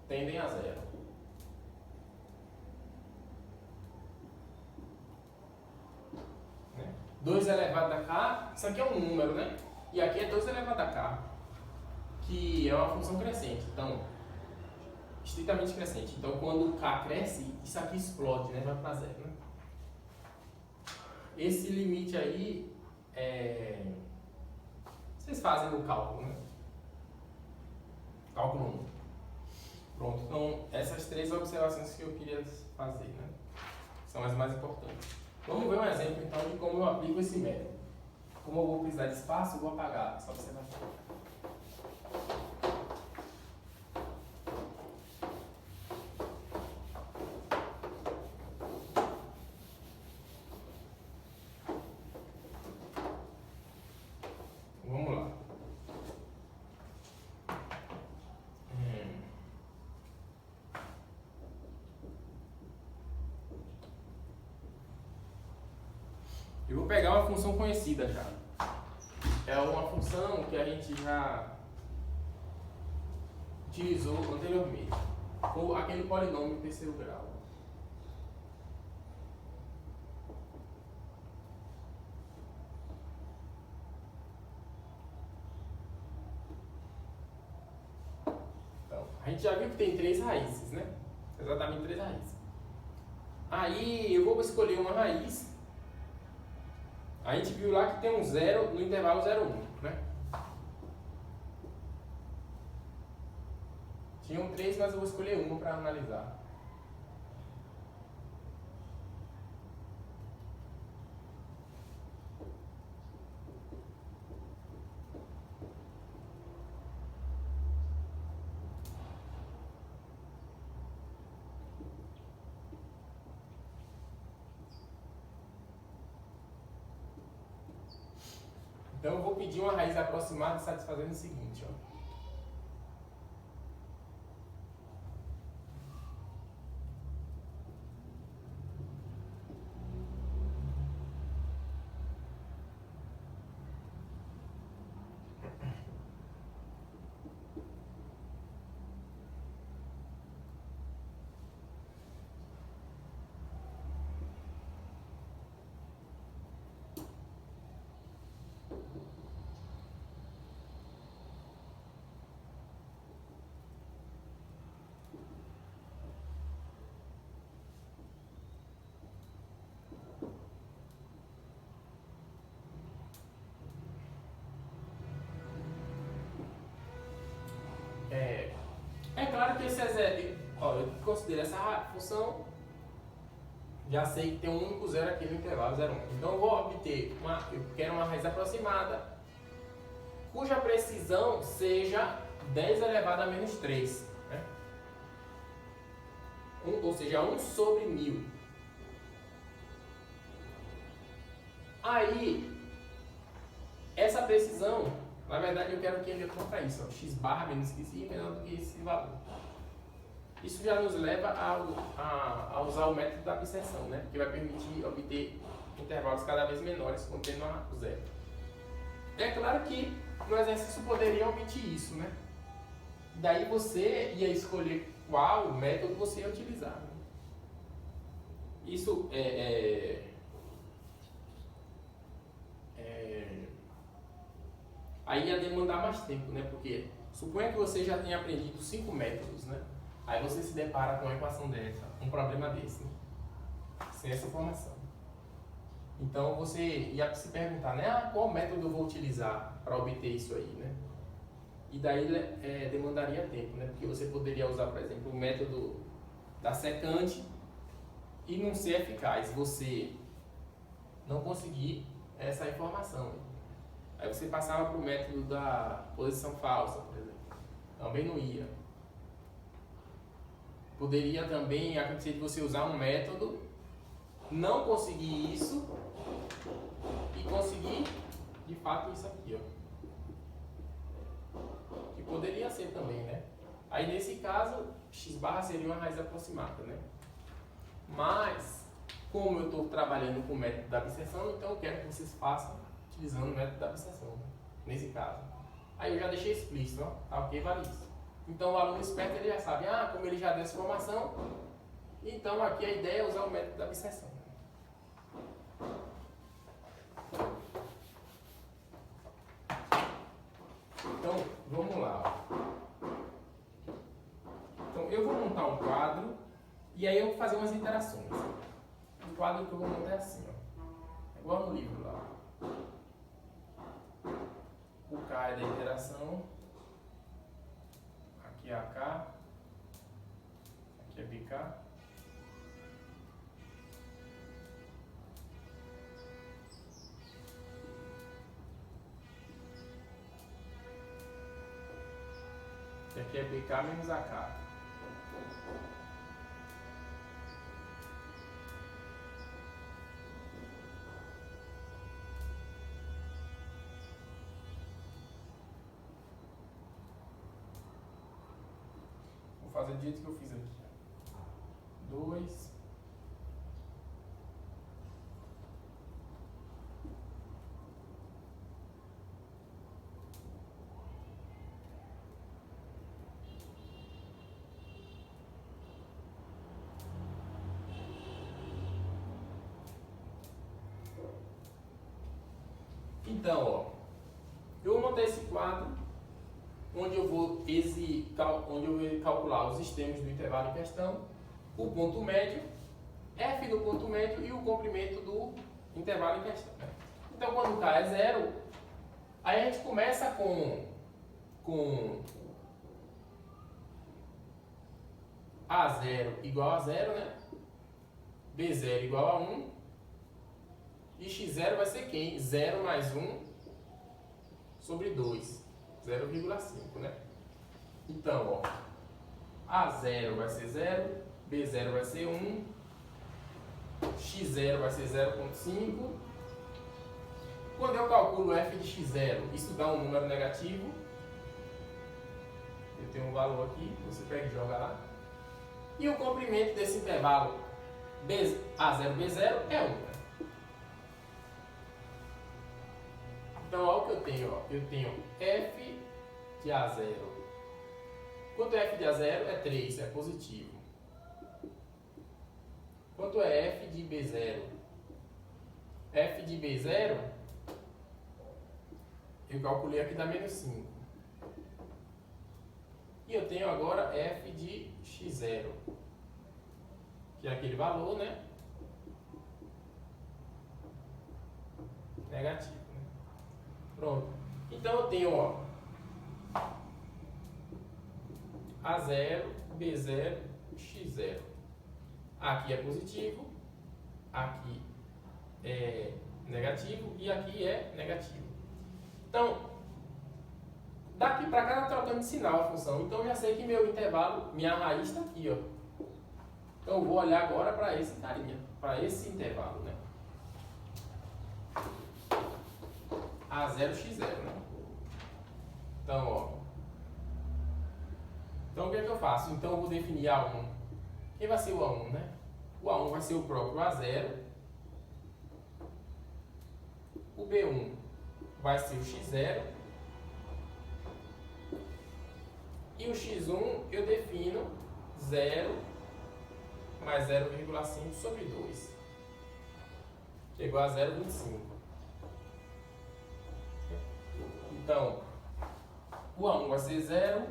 tendem a zero. Né? 2 elevado a K, isso aqui é um número, né? E aqui é 2 elevado a K, que é uma função crescente. Então, estritamente crescente. Então, quando o K cresce, isso aqui explode, né? Vai para zero, né? Esse limite aí, vocês fazem no cálculo, né? Cálculo 1. Pronto, então essas 3 observações que eu queria fazer, né? São as mais importantes. Vamos ver um exemplo então de como eu aplico esse método. Como eu vou precisar de espaço, eu vou apagar essa observação. Vamos lá. Eu vou pegar uma função conhecida já. É uma função que a gente já utilizou anteriormente. Ou aquele polinômio de terceiro grau. Então, a gente já viu que tem 3 raízes, né? Exatamente 3 raízes. Aí eu vou escolher uma raiz. A gente viu lá que tem um zero no intervalo 0,1, né? Tinham 3, mas eu vou escolher uma para analisar. Então eu vou pedir uma raiz aproximada satisfazendo o seguinte, ó. É claro que esse eu considero essa função, já sei que tem um único zero aqui no intervalo 0,1. Então eu vou obter eu quero uma raiz aproximada cuja precisão seja 10 elevado a menos 3. Né? Ou seja, 1 sobre 1000. Aí, essa precisão, na verdade eu quero que ele contra isso, ó, x barra menos que i menor do que esse valor. Isso já nos leva a usar o método da absorção, né? Que vai permitir obter intervalos cada vez menores contendo o zero. É claro que no exercício poderia omitir isso, né? Daí você ia escolher qual método você ia utilizar. Né? Isso aí ia demandar mais tempo, né? Porque suponha que você já tenha aprendido 5 métodos, né? Aí você se depara com uma equação dessa, um problema desse, né? Sem essa informação. Então você ia se perguntar, né? Qual método eu vou utilizar para obter isso aí, né? E daí demandaria tempo, né? Porque você poderia usar, por exemplo, o método da secante e não ser eficaz. Você não conseguir essa informação. Aí você passava para o método da posição falsa, por exemplo. Também não ia. Poderia também acontecer de você usar um método, não conseguir isso e conseguir de fato isso aqui, ó. Que poderia ser também, né? Aí nesse caso, x barra seria uma raiz aproximada, né? Mas, como eu estou trabalhando com o método da absorção, então eu quero que vocês façam utilizando o método da absorção, né? Nesse caso. Aí eu já deixei explícito, ó, tá ok, vale isso. Então o aluno esperto ele já sabe, como ele já deu essa informação, então aqui a ideia é usar o método da absorção. Então, vamos lá. Então eu vou montar um quadro e aí eu vou fazer umas interações. O quadro que eu vou montar é assim, ó. É igual no livro lá. O K é da interação. Aqui é AK, aqui é BK. E aqui é BK menos AK. Vou fazer do jeito que eu fiz aqui. 2. Então, ó, eu vou montar esse quadro onde eu vou calcular os extremos do intervalo em questão, o ponto médio, f do ponto médio e o comprimento do intervalo em questão. Né? Então, quando k é 0, aí a gente começa com A0 igual a 0, né? B0 igual a 1. E x0 vai ser quem? 0 mais 1 sobre 2. 0,5, né? Então, ó, A0 vai ser 0, B0 vai ser 1, x0 vai ser 0,5 Quando eu calculo f de x0, isso dá um número negativo. Eu tenho um valor aqui, você pega e joga lá. E o comprimento desse intervalo A0, B0 é 1. Então, olha o que eu tenho. Ó. Eu tenho f de A0. Quanto é f de A0? É 3, é positivo. Quanto é f de B0? F de B0, eu calculei aqui, dá menos 5. E eu tenho agora f de x0, que é aquele valor, né? Negativo. Né? Pronto. Então eu tenho, ó, A0, B0, x0. Aqui é positivo, aqui é negativo e aqui é negativo. Então, daqui para cá está trocando de sinal a função. Então, eu já sei que meu intervalo, minha raiz está aqui, ó. Então, eu vou olhar agora para esse carinha, para esse intervalo, né? A0, x0, né? Então, ó. Então, o que é que eu faço? Então, eu vou definir A1. Quem vai ser o A1, né? O A1 vai ser o próprio A0. O B1 vai ser o x0. E o x1 eu defino 0 mais 0,5 sobre 2. Que é igual a 0,25. Então, o A1 vai ser 0.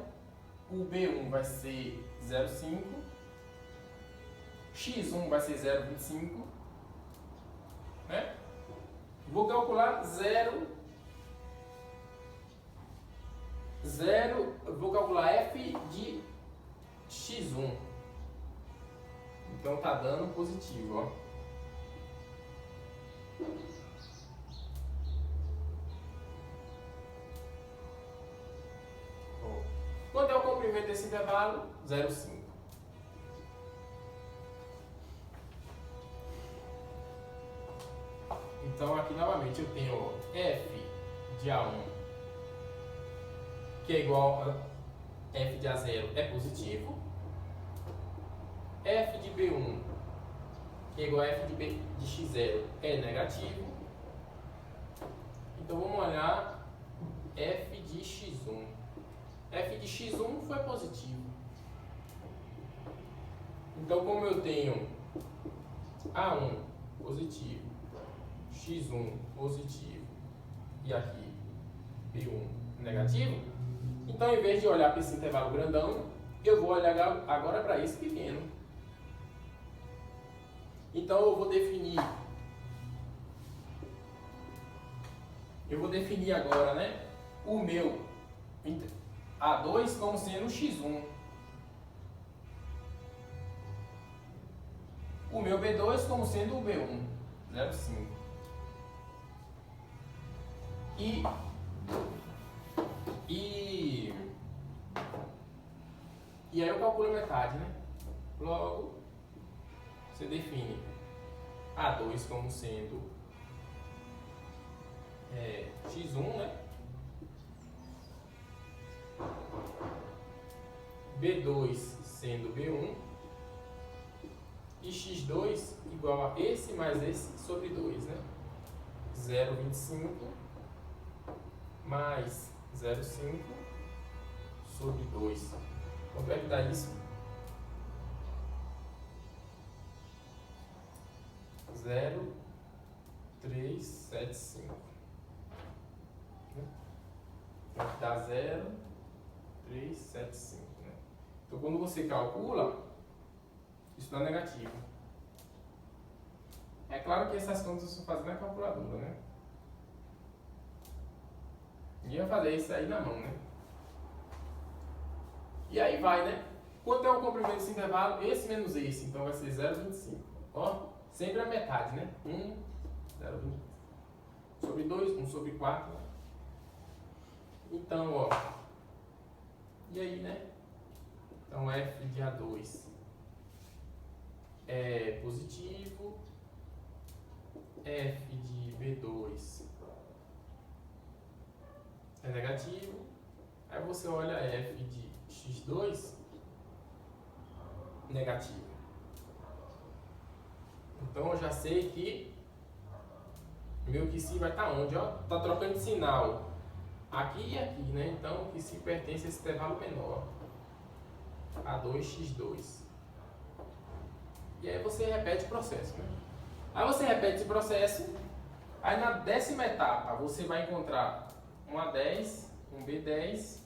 O B1 vai ser 0,5. X1 vai ser 0,25. Né? Vou calcular 0, vou calcular f de x1. Então tá dando positivo, ó. Quanto é o comprimento desse intervalo? 0,5. Então aqui novamente eu tenho, ó, f de A1, que é igual a f de A0 é positivo. F de B1, que é igual a f de x0 é negativo. Então vamos olhar f de x1. F de x1 foi positivo. Então, como eu tenho A1 positivo, x1 positivo e aqui B1 negativo, então, em vez de olhar para esse intervalo grandão, eu vou olhar agora para esse pequeno. Então, eu vou definir agora, né, o meu A2 como sendo x1. O meu B2 como sendo o B1, 0,5. E aí eu calculo a metade, né? Logo, você define A2 como sendo x1, né? B2 sendo B1 e x2 igual a esse mais esse sobre 2, né? 0,25 mais 0,5 sobre 2. Quanto é que dá isso? 0,375. Então aqui dá 0,375. Né? Então quando você calcula, isso dá negativo. É claro que essas contas você faz na calculadora, né? Ninguém vai fazer isso aí na mão, né? E aí vai, né? Quanto é o comprimento desse intervalo? Esse menos esse. Então vai ser 0,25. Ó, sempre a metade, né? 0,25 sobre 2, 1 sobre 4. Né? Então, ó. E aí, né? Então f de A2 é positivo. F de B2 é negativo. Aí você olha f de x2, negativo. Então eu já sei que meu QC vai estar onde? Ó, tá trocando de sinal aqui e aqui, né? Então o QC pertence a esse intervalo menor, a 2x2. E aí você repete o processo, né? Aí você repete esse processo, aí na 10ª etapa você vai encontrar um A10, um B10.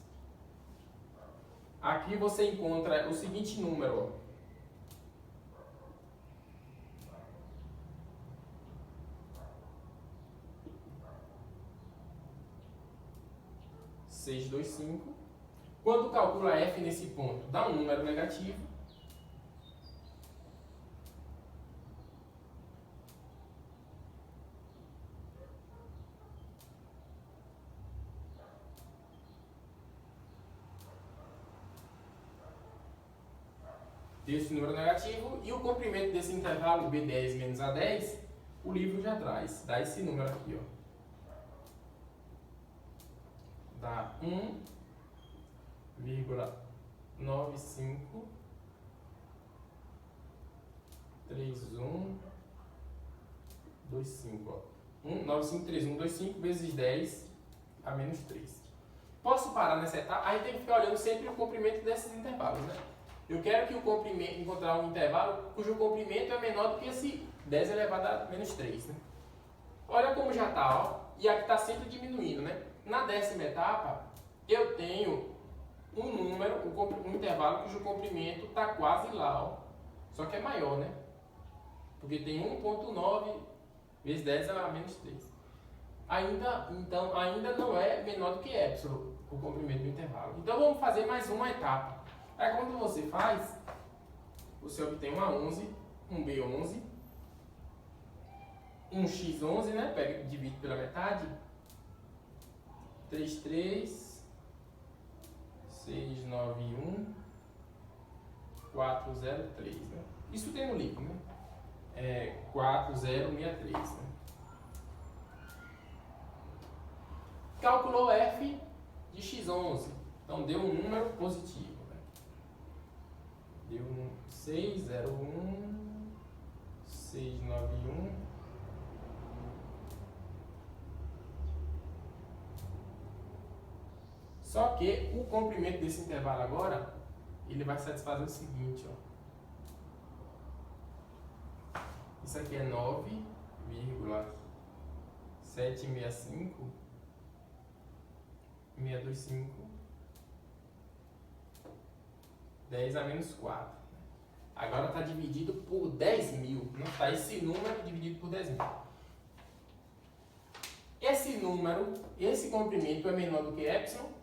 Aqui você encontra o seguinte número, ó. 625. Quando calcula f nesse ponto, dá um número negativo. Desse número negativo, e o comprimento desse intervalo B10 menos A10, o livro já traz. Dá esse número aqui, ó. Dá 1,953125, ó. 1,953125 vezes 10 a menos 3. Posso parar nessa etapa? Aí tem que ficar olhando sempre o comprimento desses intervalos, né? Eu quero que o comprimento, encontrar um intervalo cujo comprimento é menor do que esse 10 elevado a menos 3, né? Olha como já está, ó. E aqui está sempre diminuindo, né? Na 10ª etapa, eu tenho um número, um intervalo cujo comprimento está quase lá, ó. Só que é maior, né? Porque tem 1,9 vezes 10 a menos 3. Então, ainda não é menor do que epsilon, o comprimento do intervalo. Então, vamos fazer mais uma etapa. Aí, quando você faz, você obtém um A11, um B11, um X11, né? Pega, divide pela metade. 33, 691, 403, né? Isso tem no livro, né? 4063, né? Calculou f de x11, então deu um número positivo, né? Deu 601, 691. Só que o comprimento desse intervalo agora, ele vai satisfazer o seguinte, ó. Isso aqui é 9,765, 625, 10 a menos 4. Agora está dividido por 10.000. Não está esse número dividido por 10.000. Esse número, esse comprimento é menor do que epsilon.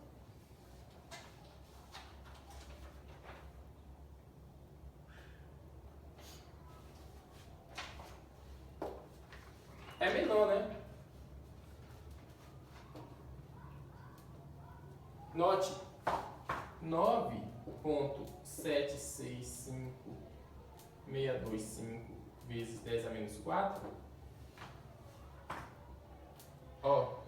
É menor, né? Note, 9,765625 vezes 10 a menos 4. Ó.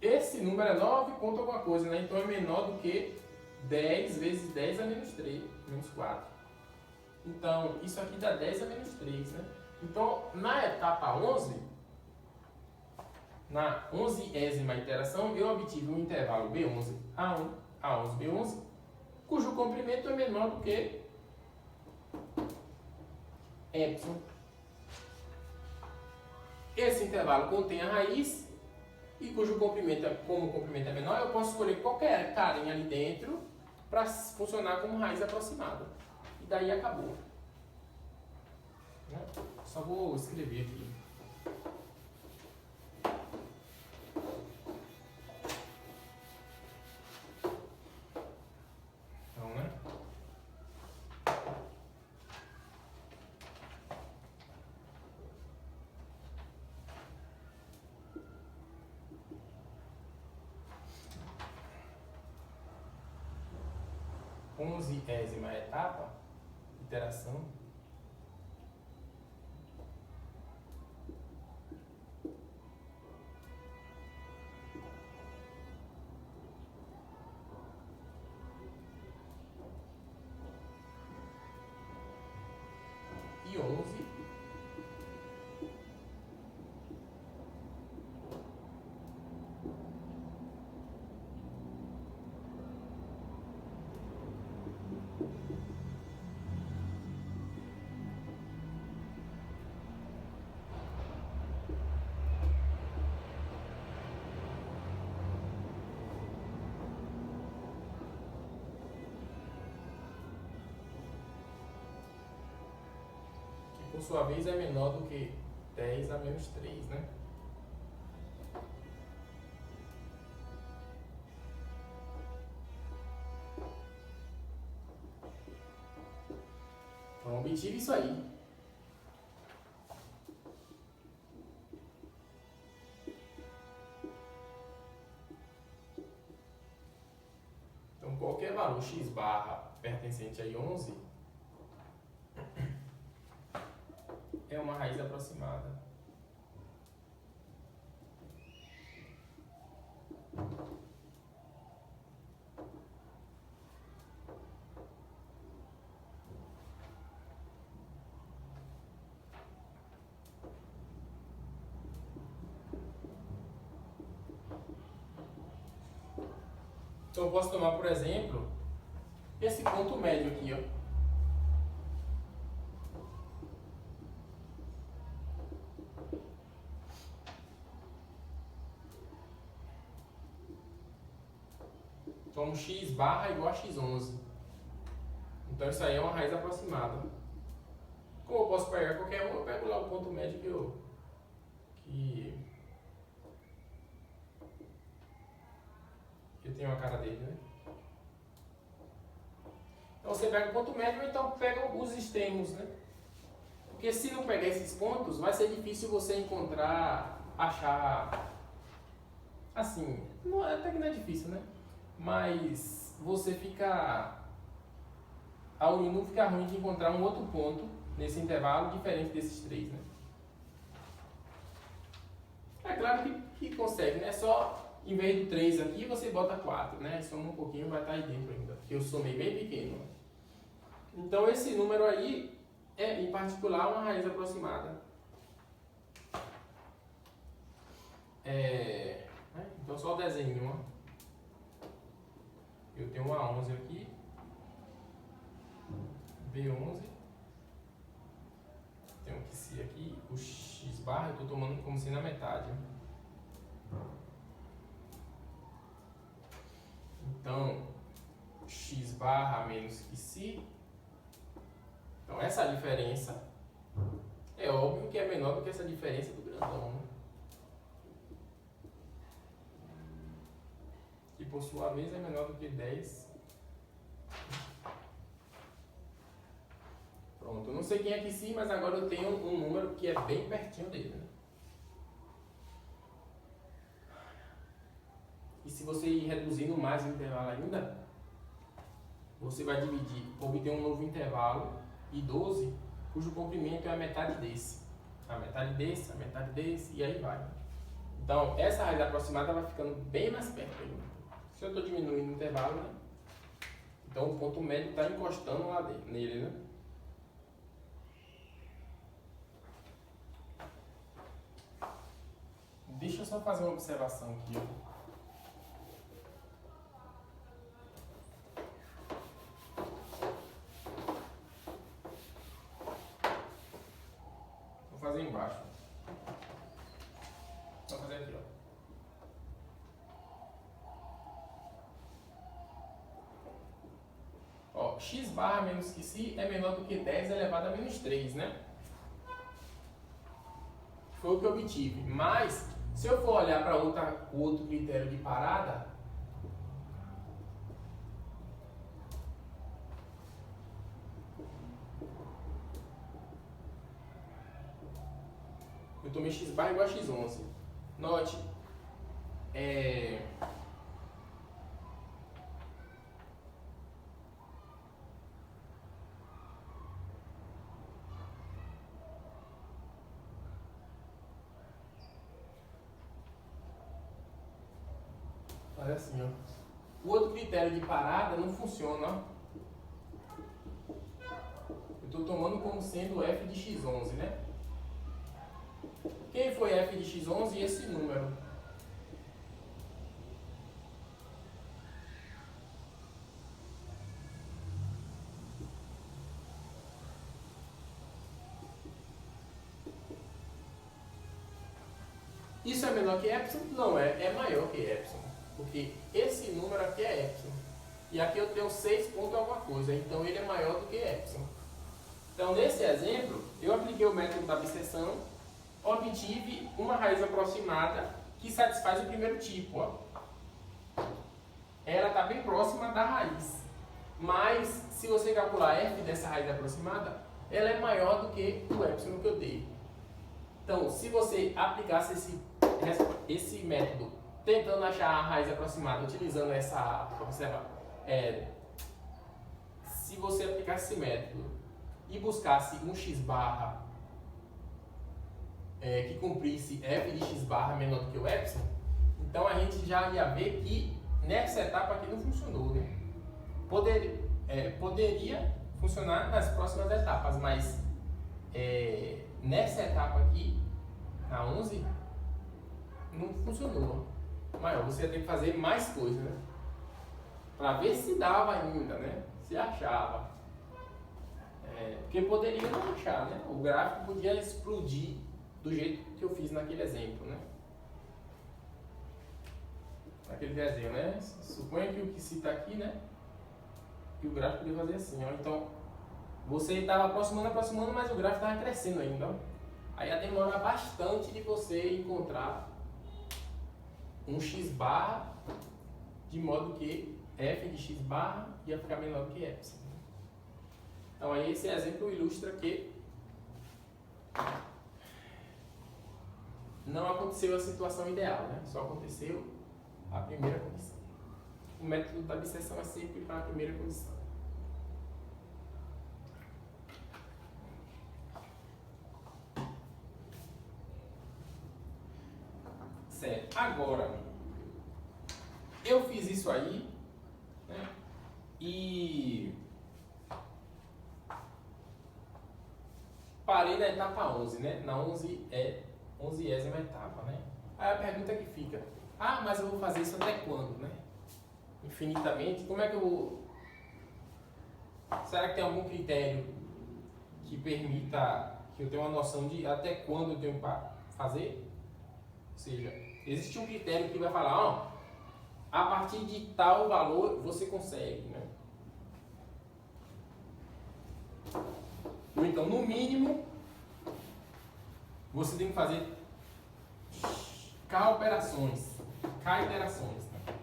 Esse número é 9 ponto alguma coisa, né? Então é menor do que 10 vezes 10 a menos 3, menos 4. Então, isso aqui dá 10 a menos 3, né? Então, na etapa 11, na 11ª iteração, eu obtive um intervalo B11 A1, A11 B11, cujo comprimento é menor do que epsilon. Esse intervalo contém a raiz e cujo comprimento, como o comprimento é menor, eu posso escolher qualquer carinha ali dentro para funcionar como raiz aproximada. E daí acabou. Só vou escrever aqui. Então, né? Onziésima etapa, iteração. por sua vez, é menor do que 10 a menos 3, né? Então, obtive isso aí. Então, qualquer valor x barra pertencente a 11 é uma raiz aproximada. Então eu posso tomar, por exemplo, esse ponto médio aqui, ó. Então x barra igual a x11. Então isso aí é uma raiz aproximada. Como eu posso pegar qualquer um, eu pego lá o ponto médio que eu tenho a cara dele, né? Então você pega o ponto médio, ou então pega os extremos, né? Porque se não pegar esses pontos, vai ser difícil você achar, assim, até que não é difícil, né? Mas você fica, não fica ruim de encontrar um outro ponto nesse intervalo diferente desses três, né? É claro que consegue, né? Só em vez do 3 aqui, você bota 4, né? Soma um pouquinho, vai estar aí dentro ainda, porque eu somei bem pequeno. Então esse número aí é, em particular, uma raiz aproximada. Então só o desenho, ó. Eu tenho uma 11 aqui, B11, tenho que ser aqui, o x barra eu estou tomando como se na metade. Então, x barra menos que si. Então, essa diferença é óbvio que é menor do que essa diferença do grandão, né? Que por sua vez é menor do que 10. Pronto, eu não sei quem é que sim, mas agora eu tenho um número que é bem pertinho dele, né? E se você ir reduzindo mais o intervalo ainda, você vai dividir, obter um novo intervalo, e 12, cujo comprimento é a metade desse. A metade desse, a metade desse, e aí vai. Então, essa raiz aproximada vai ficando bem mais perto ainda. Se eu estou diminuindo o intervalo, né? Então o ponto médio está encostando lá nele, né? Deixa eu só fazer uma observação aqui, ó. Vou fazer embaixo. Vou fazer aqui, ó. Ó, x barra menos que si é menor do que 10 elevado a menos 3, né? Foi o que eu obtive. Mas, se eu for olhar para o outro critério de parada, eu tomei x barra igual a x11. Note, olha assim, ó. O outro critério de parada não funciona, ó. Eu estou tomando como sendo f de x11, né? Quem foi f de x11 e esse número? Isso é menor que epsilon? Não, é maior que epsilon. Porque esse número aqui é epsilon. E aqui eu tenho 6 ponto alguma coisa, então ele é maior do que epsilon. Então, nesse exemplo, eu apliquei o método da abstração, obtive uma raiz aproximada que satisfaz o primeiro tipo. Ó. Ela está bem próxima da raiz. Mas, se você calcular f dessa raiz aproximada, ela é maior do que o epsilon que eu dei. Então, se você aplicasse esse método tentando achar a raiz aproximada, utilizando essa... Observa, se você aplicasse esse método e buscasse um x barra que cumprisse f de x barra menor do que o epsilon, então a gente já ia ver que nessa etapa aqui não funcionou, né? Poderia funcionar nas próximas etapas, mas nessa etapa aqui, na 11, não funcionou. Maior, você ia ter que fazer mais coisas, né? Para ver se dava ainda, né? Se achava. Porque poderia não achar, né? O gráfico podia explodir do jeito que eu fiz naquele exemplo, né? Naquele desenho, né? Suponha que o que se está aqui, né? Que o gráfico podia fazer assim, ó. Então, você estava aproximando, mas o gráfico estava crescendo ainda, ó. Aí ia demorar bastante de você encontrar um x barra de modo que f de x barra ia ficar menor do que epsilon. Então aí esse exemplo ilustra que não aconteceu a situação ideal, né? Só aconteceu a primeira condição. O método da abstração é sempre para a primeira condição. Certo. Agora, eu fiz isso aí, né? E parei na etapa 11, né? Na 11ª etapa, né? Aí a pergunta que fica, mas eu vou fazer isso até quando, né? Infinitamente? Como é que eu vou... Será que tem algum critério que permita que eu tenha uma noção de até quando eu tenho para fazer? Ou seja, existe um critério que vai falar, a partir de tal valor você consegue, né? Ou então, no mínimo, você tem que fazer K operações, K iterações. Né?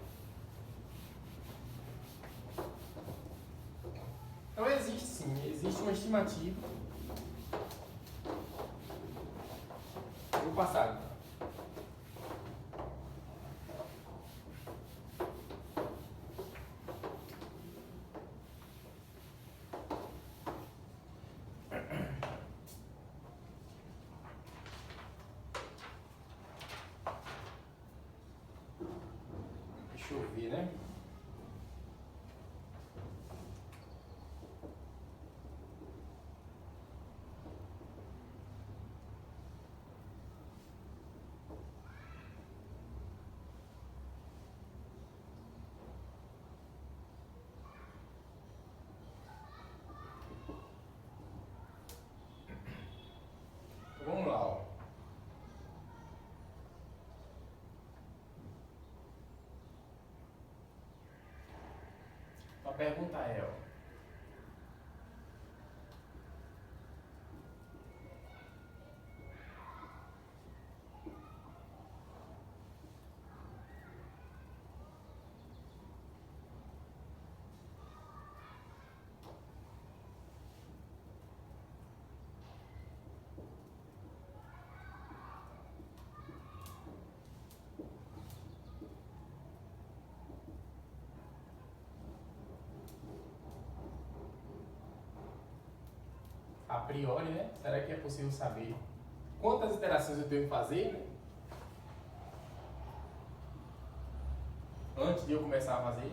Então existe sim, existe uma estimativa. Vou passar então. Deixa eu ver, né? Vamos lá, ó. A pergunta é, ó. A priori, né? Será que é possível saber quantas iterações eu tenho que fazer, né? Antes de eu começar a fazer?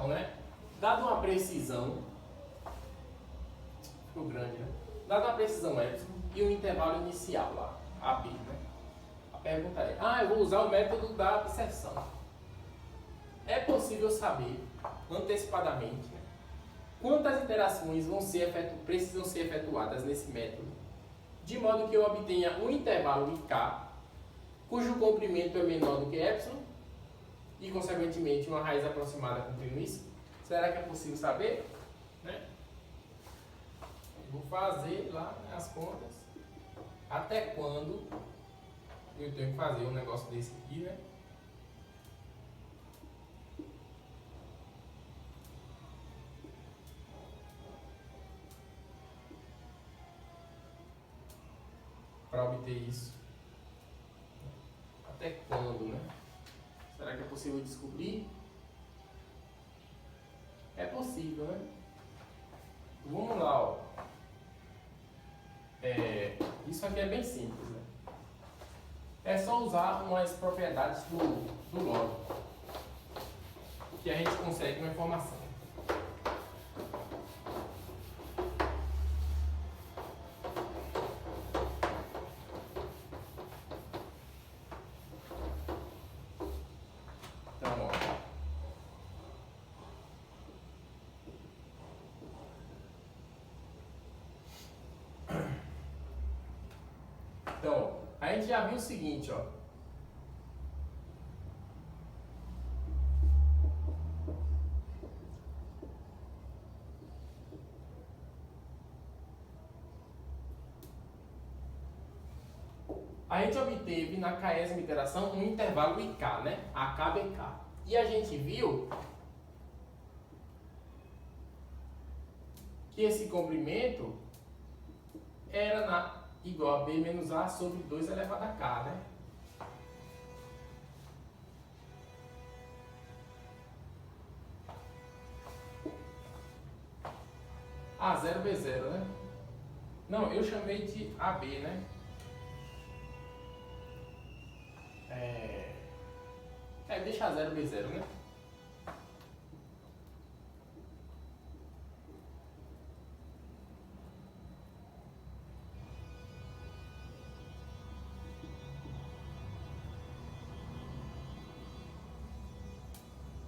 Então, né? Dado uma precisão, ficou grande, né? Dado uma precisão epsilon e um intervalo inicial lá, AB, né? A pergunta é, eu vou usar o método da absorção. É possível saber antecipadamente, né, quantas interações precisam ser efetuadas nesse método, de modo que eu obtenha um intervalo IK, cujo comprimento é menor do que epsilon, e consequentemente uma raiz aproximada cumprindo isso? Será que é possível saber? Né? Vou fazer lá as contas. Até quando eu tenho que fazer um negócio desse aqui, né? Para obter isso. Até quando, né? Será que é possível descobrir? É possível, né? Vamos lá, ó. Isso aqui é bem simples, né? É só usar umas propriedades do log, que a gente consegue uma informação. Então, a gente já viu o seguinte, ó. A gente obteve na 40ª iteração um intervalo IK, né? AK-BK. E a gente viu que esse comprimento era igual a B menos A sobre 2 elevado a K, né? A0, B0, né? Não, eu chamei de AB, né? Deixa A0, B0, né?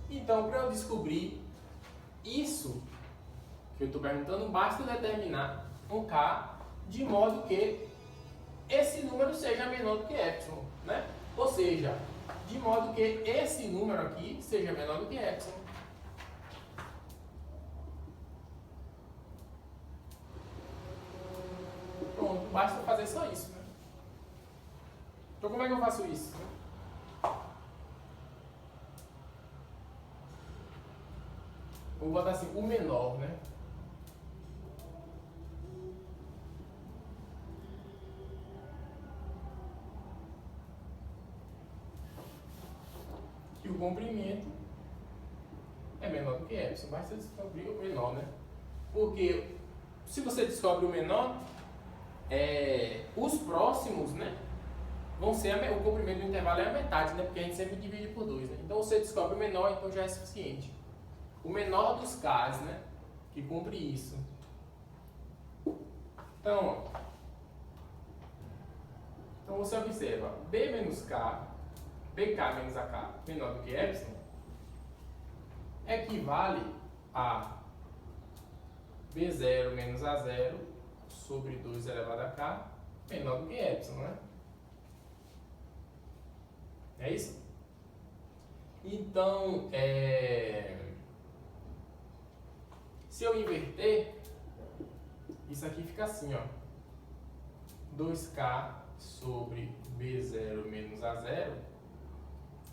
Então, para eu descobrir isso que eu estou perguntando, basta determinar um K de modo que esse número seja menor do que epsilon, né? Ou seja, de modo que esse número aqui seja menor do que epsilon. Pronto, basta fazer só isso, né? Então, como é que eu faço isso? Vou botar assim, o menor, né? Que o comprimento é menor do que epsilon. Basta descobrir o menor, né? Porque se você descobre o menor, os próximos, né? Vão ser o comprimento do intervalo é a metade, né? Porque a gente sempre divide por 2, né? Então você descobre o menor, então já é suficiente. O menor dos K's, né? Que cumpre isso. Então você observa B menos K, BK menos AK menor do que epsilon, equivale a B0 menos A0 sobre 2 elevado a K menor do que epsilon, né? É isso? Então, se eu inverter, isso aqui fica assim, ó. 2K sobre B0 menos A0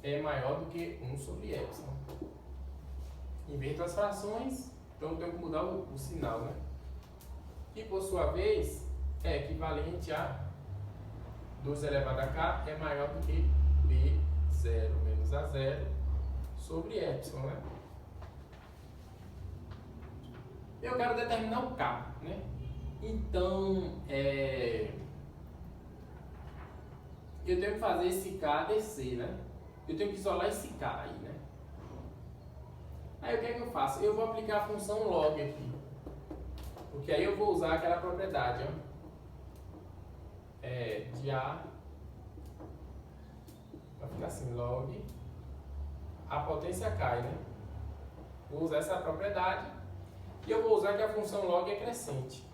é maior do que 1 sobre epsilon. Inverto as frações, então eu tenho que mudar o sinal, né? Que por sua vez é equivalente a 2 elevado a K é maior do que B0 menos A0 sobre epsilon, né? Eu quero determinar o K, né? Então, eu tenho que fazer esse K descer, né? Eu tenho que isolar esse K aí, né? Aí o que é que eu faço? Eu vou aplicar a função log aqui. Porque aí eu vou usar aquela propriedade, ó. De A. Vai ficar assim, log. A potência cai, né? Vou usar essa propriedade. E eu vou usar que a função log é crescente.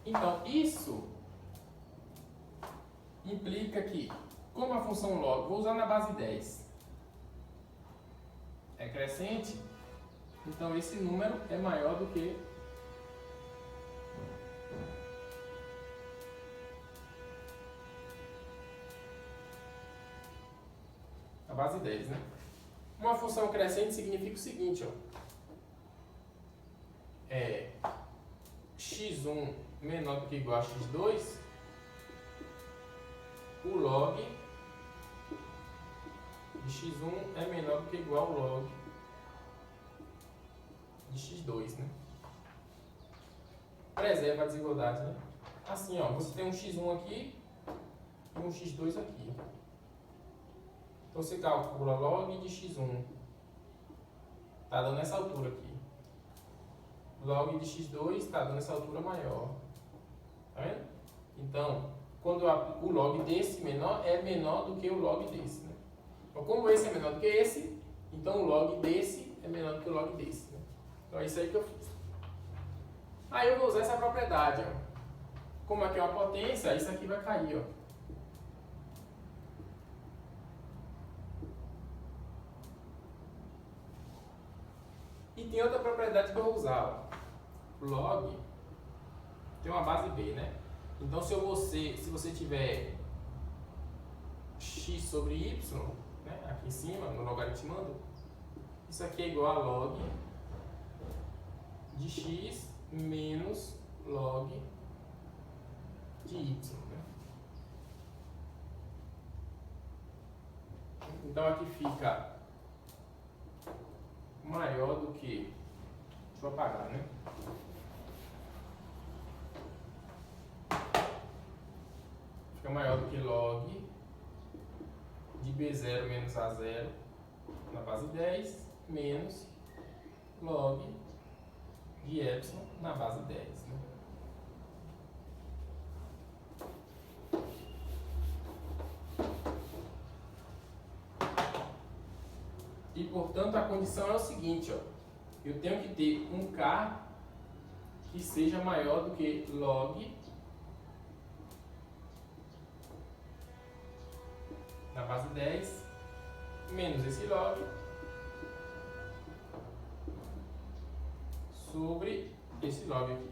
Então, isso implica que, como a função log, vou usar na base 10, é crescente, então esse número é maior do que a base 10, né? Uma função crescente significa o seguinte, ó. x1 menor do que igual a x2, o log de x1 é menor do que igual ao log de x2, né? Preserva a desigualdade, né? Assim, ó, você tem um x1 aqui e um x2 aqui. Então você calcula log de x1. Tá dando essa altura aqui. Log de x2 está dando essa altura maior. Tá vendo? Então, quando o log desse menor é menor do que o log desse, né? Então, como esse é menor do que esse, então o log desse é menor do que o log desse, né? Então é isso aí que eu fiz. Aí eu vou usar essa propriedade, ó. Como aqui é uma potência, isso aqui vai cair, ó. E tem outra propriedade que eu vou usar, ó. Log tem uma base B, né? Então se você tiver x sobre y, né, aqui em cima, no logaritmando, isso aqui é igual a log de x menos log de y, né? Então aqui fica maior do que, deixa eu apagar, né? Fica maior do que log de B0 menos A0 na base 10 menos log de epsilon na base 10, né? E portanto a condição é o seguinte, ó. Eu tenho que ter um K que seja maior do que log na base 10 menos esse log sobre esse log aqui.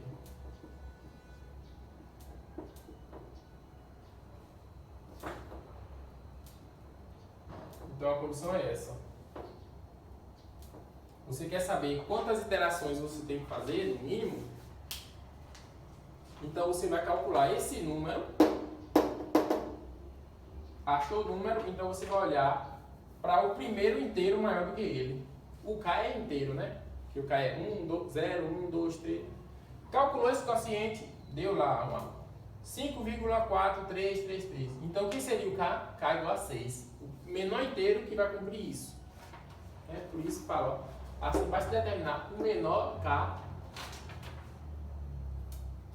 Então a condição é essa. Você quer saber quantas iterações você tem que fazer, no mínimo? Então você vai calcular esse número. Achou o número, então você vai olhar para o primeiro inteiro maior do que ele. O K é inteiro, né? Que o K é 0, 1, 2, 3. Calculou esse quociente, deu lá 5,4333. Então o que seria o K? K igual a 6. O menor inteiro que vai cumprir isso. Por isso que fala, assim vai se determinar o menor K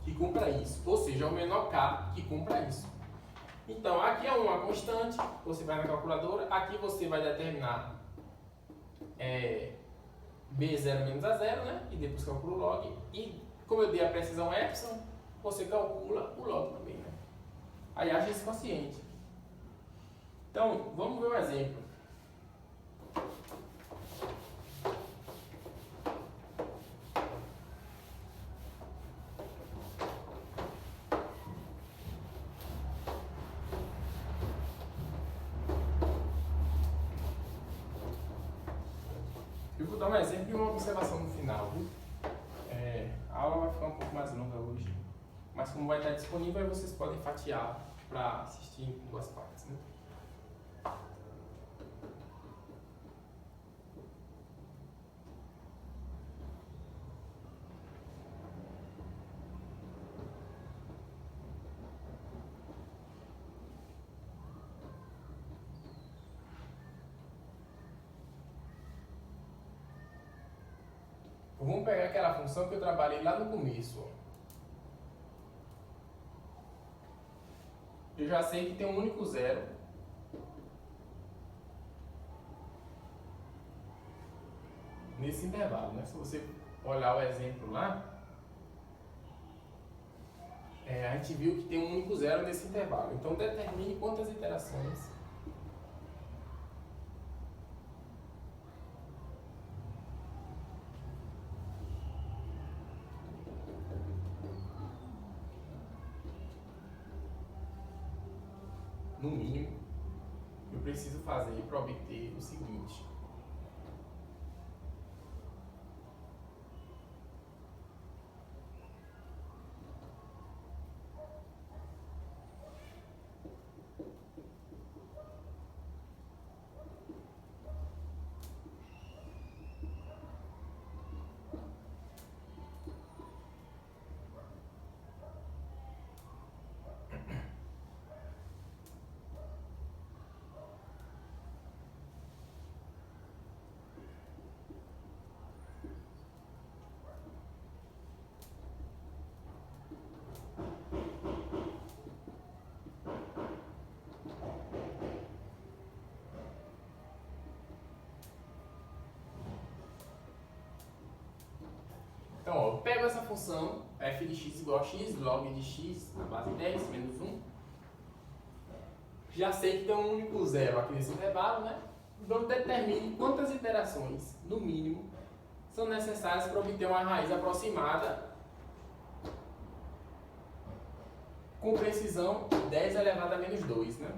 que cumpra isso. Ou seja, o menor K que cumpra isso. Então, aqui é uma constante, você vai na calculadora, aqui você vai determinar B0 menos A0, né? E depois calcula o log. E como eu dei a precisão epsilon, você calcula o log também, né? Aí acha esse quociente. Então, vamos ver um exemplo. Eu vou dar um exemplo e uma observação no final, viu? A aula vai ficar um pouco mais longa hoje, mas como vai estar disponível, aí vocês podem fatiar para assistir em duas partes, né? Vamos pegar aquela função que eu trabalhei lá no começo. Ó. Eu já sei que tem um único zero. Nesse intervalo, né? Se você olhar o exemplo lá, a gente viu que tem um único zero nesse intervalo. Então determine quantas iterações no mínimo eu preciso fazer para obter o seguinte. Então, ó, eu pego essa função f de x igual a x, log de x na base 10 menos 1. Já sei que tem um único zero aqui nesse intervalo, né? Então, determine quantas iterações, no mínimo, são necessárias para obter uma raiz aproximada com precisão 10 elevado a menos 2, né?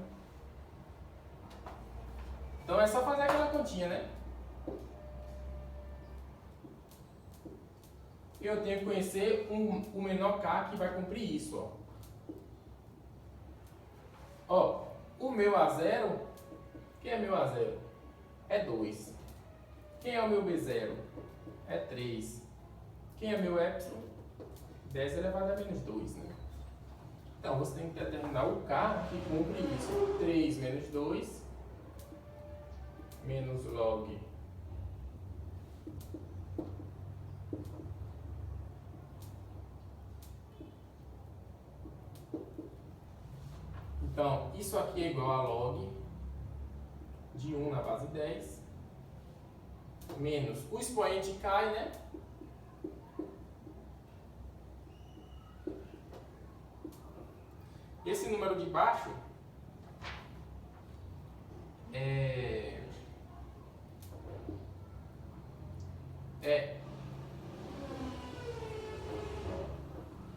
Então, é só fazer aquela continha, né? Eu tenho que conhecer o menor k que vai cumprir isso, ó. Ó, o meu A0, quem é meu A0? É 2. Quem é o meu B0? É 3. Quem é meu epsilon? 10 elevado a menos 2, né? Então, você tem que determinar o k que cumpre isso. 3 menos 2 menos log Então, isso aqui é igual a log de 1 na base 10, menos, o expoente cai, né? Esse número de baixo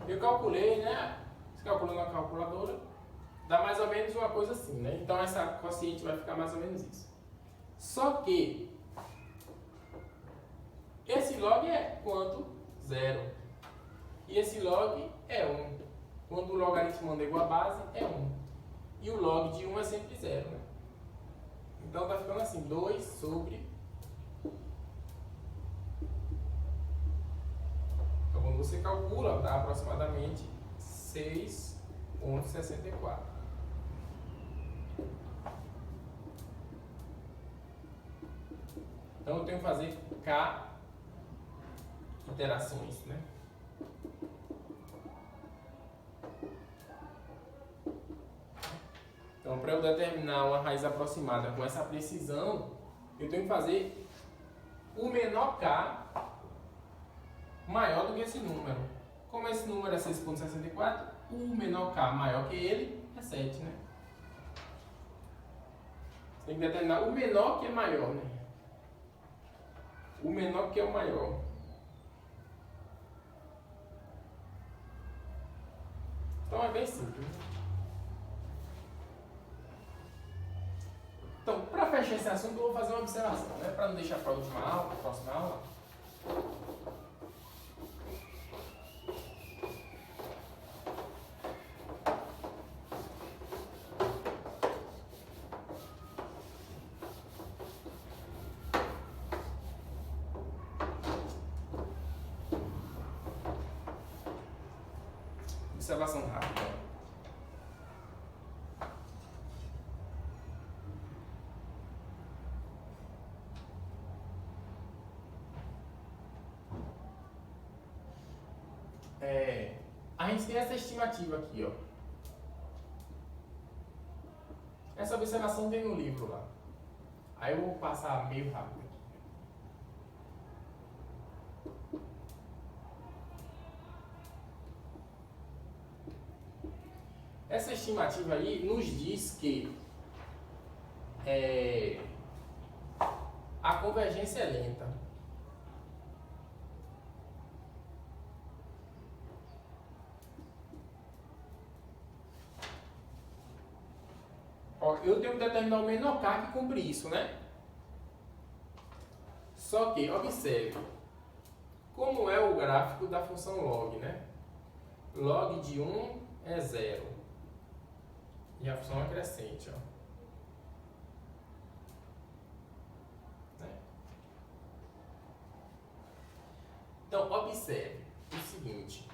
eu calculei, né? Você calculou na calculadora, dá mais ou menos uma coisa assim, né? Então essa quociente vai ficar mais ou menos isso. Só que esse log é quanto? 0. E esse log é 1. Quando o logaritmo anda igual a base, é 1. E o log de 1 é sempre 0, né? Então tá ficando assim, 2 sobre... Então quando você calcula, dá aproximadamente 6,64. Então eu tenho que fazer k iterações, né? Então, para eu determinar uma raiz aproximada com essa precisão, eu tenho que fazer o menor k maior do que esse número. Como esse número é 6,64, o menor k maior que ele é 7, né? Você tem que determinar o menor que é maior, né? O menor que é o maior. Então é bem simples. Então, para fechar esse assunto, eu vou fazer uma observação, né? Para não deixar para a última aula, para a próxima aula. Observação rápida. a gente tem essa estimativa aqui, ó. Essa observação tem no livro lá. Aí eu vou passar meio rápido aqui. Essa estimativa aí nos diz que a convergência é lenta. Ó, eu tenho que determinar o menor K que cumpre isso, né? Só que, observe, como é o gráfico da função log, né? Log de 1 é 0. E a função é crescente, ó. Né? Então, observe o seguinte.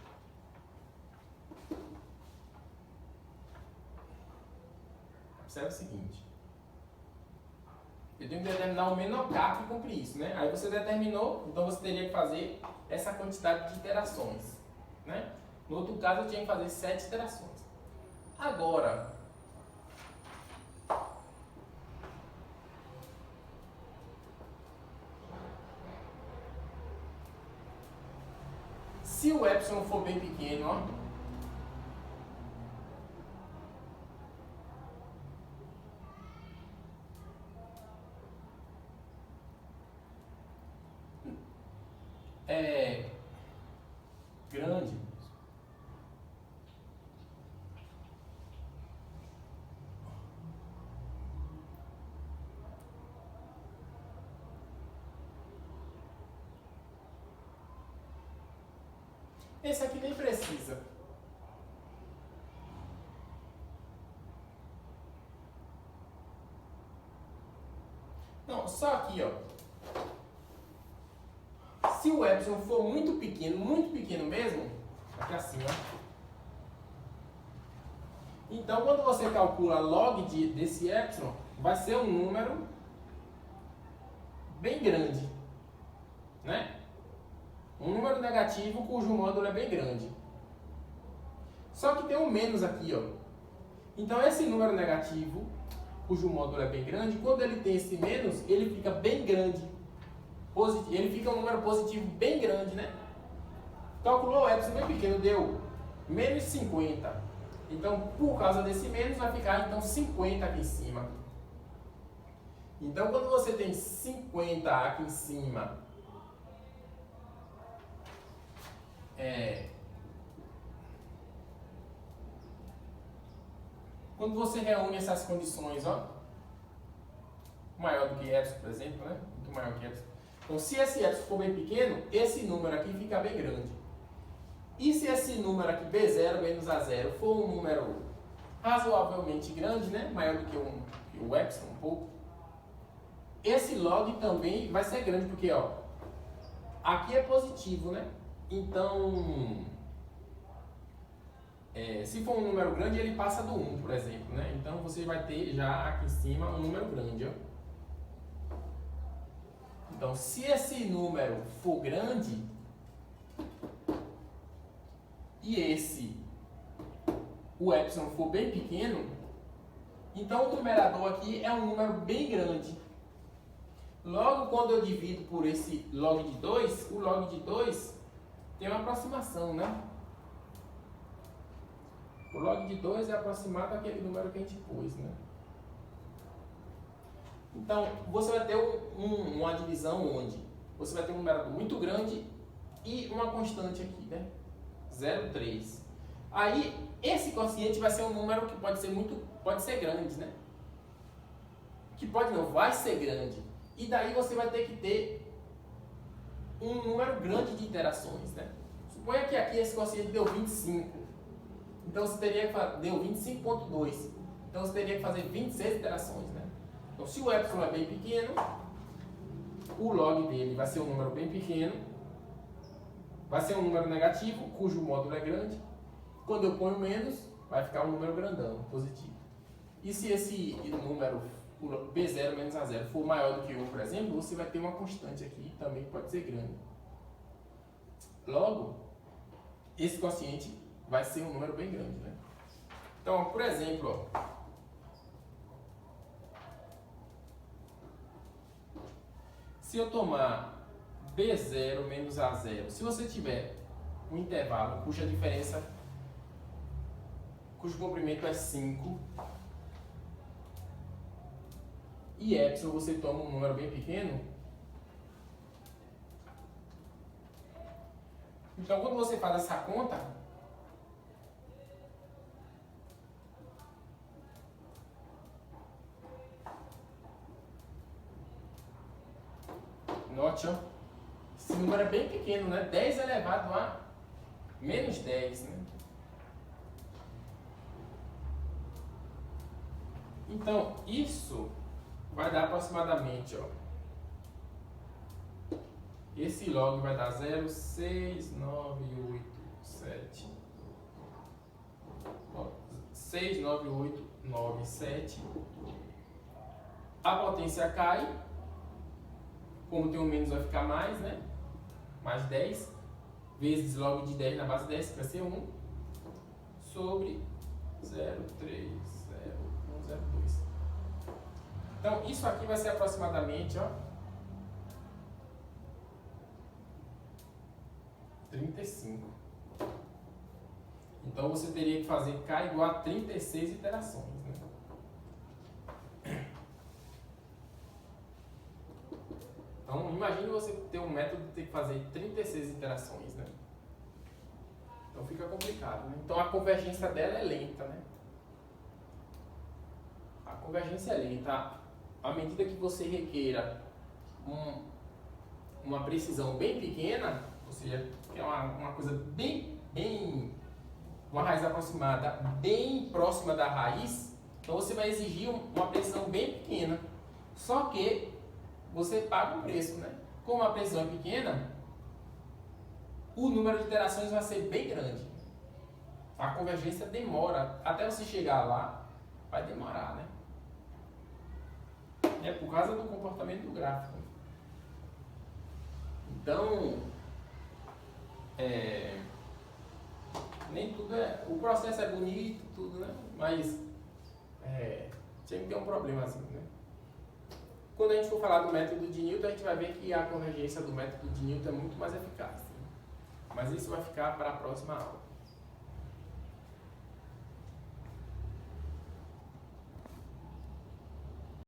Observe o seguinte. Eu tenho que determinar o menor K que cumpre isso, né? Aí você determinou, então você teria que fazer essa quantidade de iterações, né? No outro caso, eu tinha que fazer 7 iterações. Agora, se o epsilon for bem pequeno, ó, é grande, esse aqui nem precisa. Não, só aqui, ó. Se o epsilon for muito pequeno mesmo, aqui assim, ó. Então, quando você calcula log desse epsilon, vai ser um número bem grande, né? Um número negativo cujo módulo é bem grande. Só que tem um menos aqui, ó. Então, esse número negativo, cujo módulo é bem grande, quando ele tem esse menos, ele fica bem grande. Ele fica um número positivo bem grande, né? Calculou o epsilon bem pequeno, deu menos 50. Então, por causa desse menos, vai ficar então 50 aqui em cima. Então, quando você tem 50 aqui em cima, quando você reúne essas condições, ó, maior do que epsilon, por exemplo, né? Muito maior que epsilon. Então, se esse epsilon for bem pequeno, esse número aqui fica bem grande. E se esse número aqui, B0 menos A0, for um número razoavelmente grande, né? Maior do que o epsilon, um pouco, esse log também vai ser grande, porque, ó, aqui é positivo, né? Então, se for um número grande, ele passa do 1, por exemplo, né? Então, você vai ter já aqui em cima um número grande, ó. Então, se esse número for grande e o epsilon for bem pequeno, então o numerador aqui é um número bem grande. Logo, quando eu divido por esse log de 2, o log de 2 tem uma aproximação, né? O log de 2 é aproximado daquele número que a gente pôs, né? Então, você vai ter uma divisão onde você vai ter um numerador muito grande e uma constante aqui, né? 0,3. Aí, esse quociente vai ser um número que pode ser grande, né? Que pode não, vai ser grande. E daí você vai ter que ter um número grande de iterações, né? Suponha que aqui esse quociente deu 25. Então, você teria que deu 25,2. Então, você teria que fazer 26 iterações, né? Então, se o epsilon é bem pequeno, o log dele vai ser um número bem pequeno, vai ser um número negativo, cujo módulo é grande. Quando eu ponho menos, vai ficar um número grandão, positivo. E se esse número, B0 menos A0, for maior do que 1, por exemplo, você vai ter uma constante aqui, também pode ser grande. Logo, esse quociente vai ser um número bem grande, né? Então, por exemplo, ó, se eu tomar B0 menos A0, se você tiver um intervalo cuja diferença, cujo comprimento é 5, e epsilon você toma um número bem pequeno, então quando você faz essa conta, note, ó, esse número é bem pequeno, né? 10 elevado a menos 10, né? Então, isso vai dar aproximadamente, ó, esse log vai dar 0,6987. 69897. A potência cai, como tem um menos vai ficar mais, né? Mais 10, vezes log de 10 na base 10, que vai ser 1, sobre 0,30102. Então, isso aqui vai ser aproximadamente, ó, 35. Então, você teria que fazer K igual a 36 iterações, né? Então, imagine você ter um método de ter que fazer 36 iterações, né? Então, fica complicado, né? Então, a convergência dela é lenta, né? A convergência é lenta. À medida que você requeira uma precisão bem pequena, ou seja, que é uma coisa bem, uma raiz aproximada bem próxima da raiz, então você vai exigir uma precisão bem pequena. Só que você paga um preço, né? Como a precisão é pequena, o número de iterações vai ser bem grande. A convergência demora, até você chegar lá, vai demorar, né? É por causa do comportamento do gráfico. Então, nem tudo é... O processo é bonito, tudo, né? Mas tinha que ter um problemazinho, né? Quando a gente for falar do método de Newton, a gente vai ver que a convergência do método de Newton é muito mais eficaz. Né? Mas isso vai ficar para a próxima aula.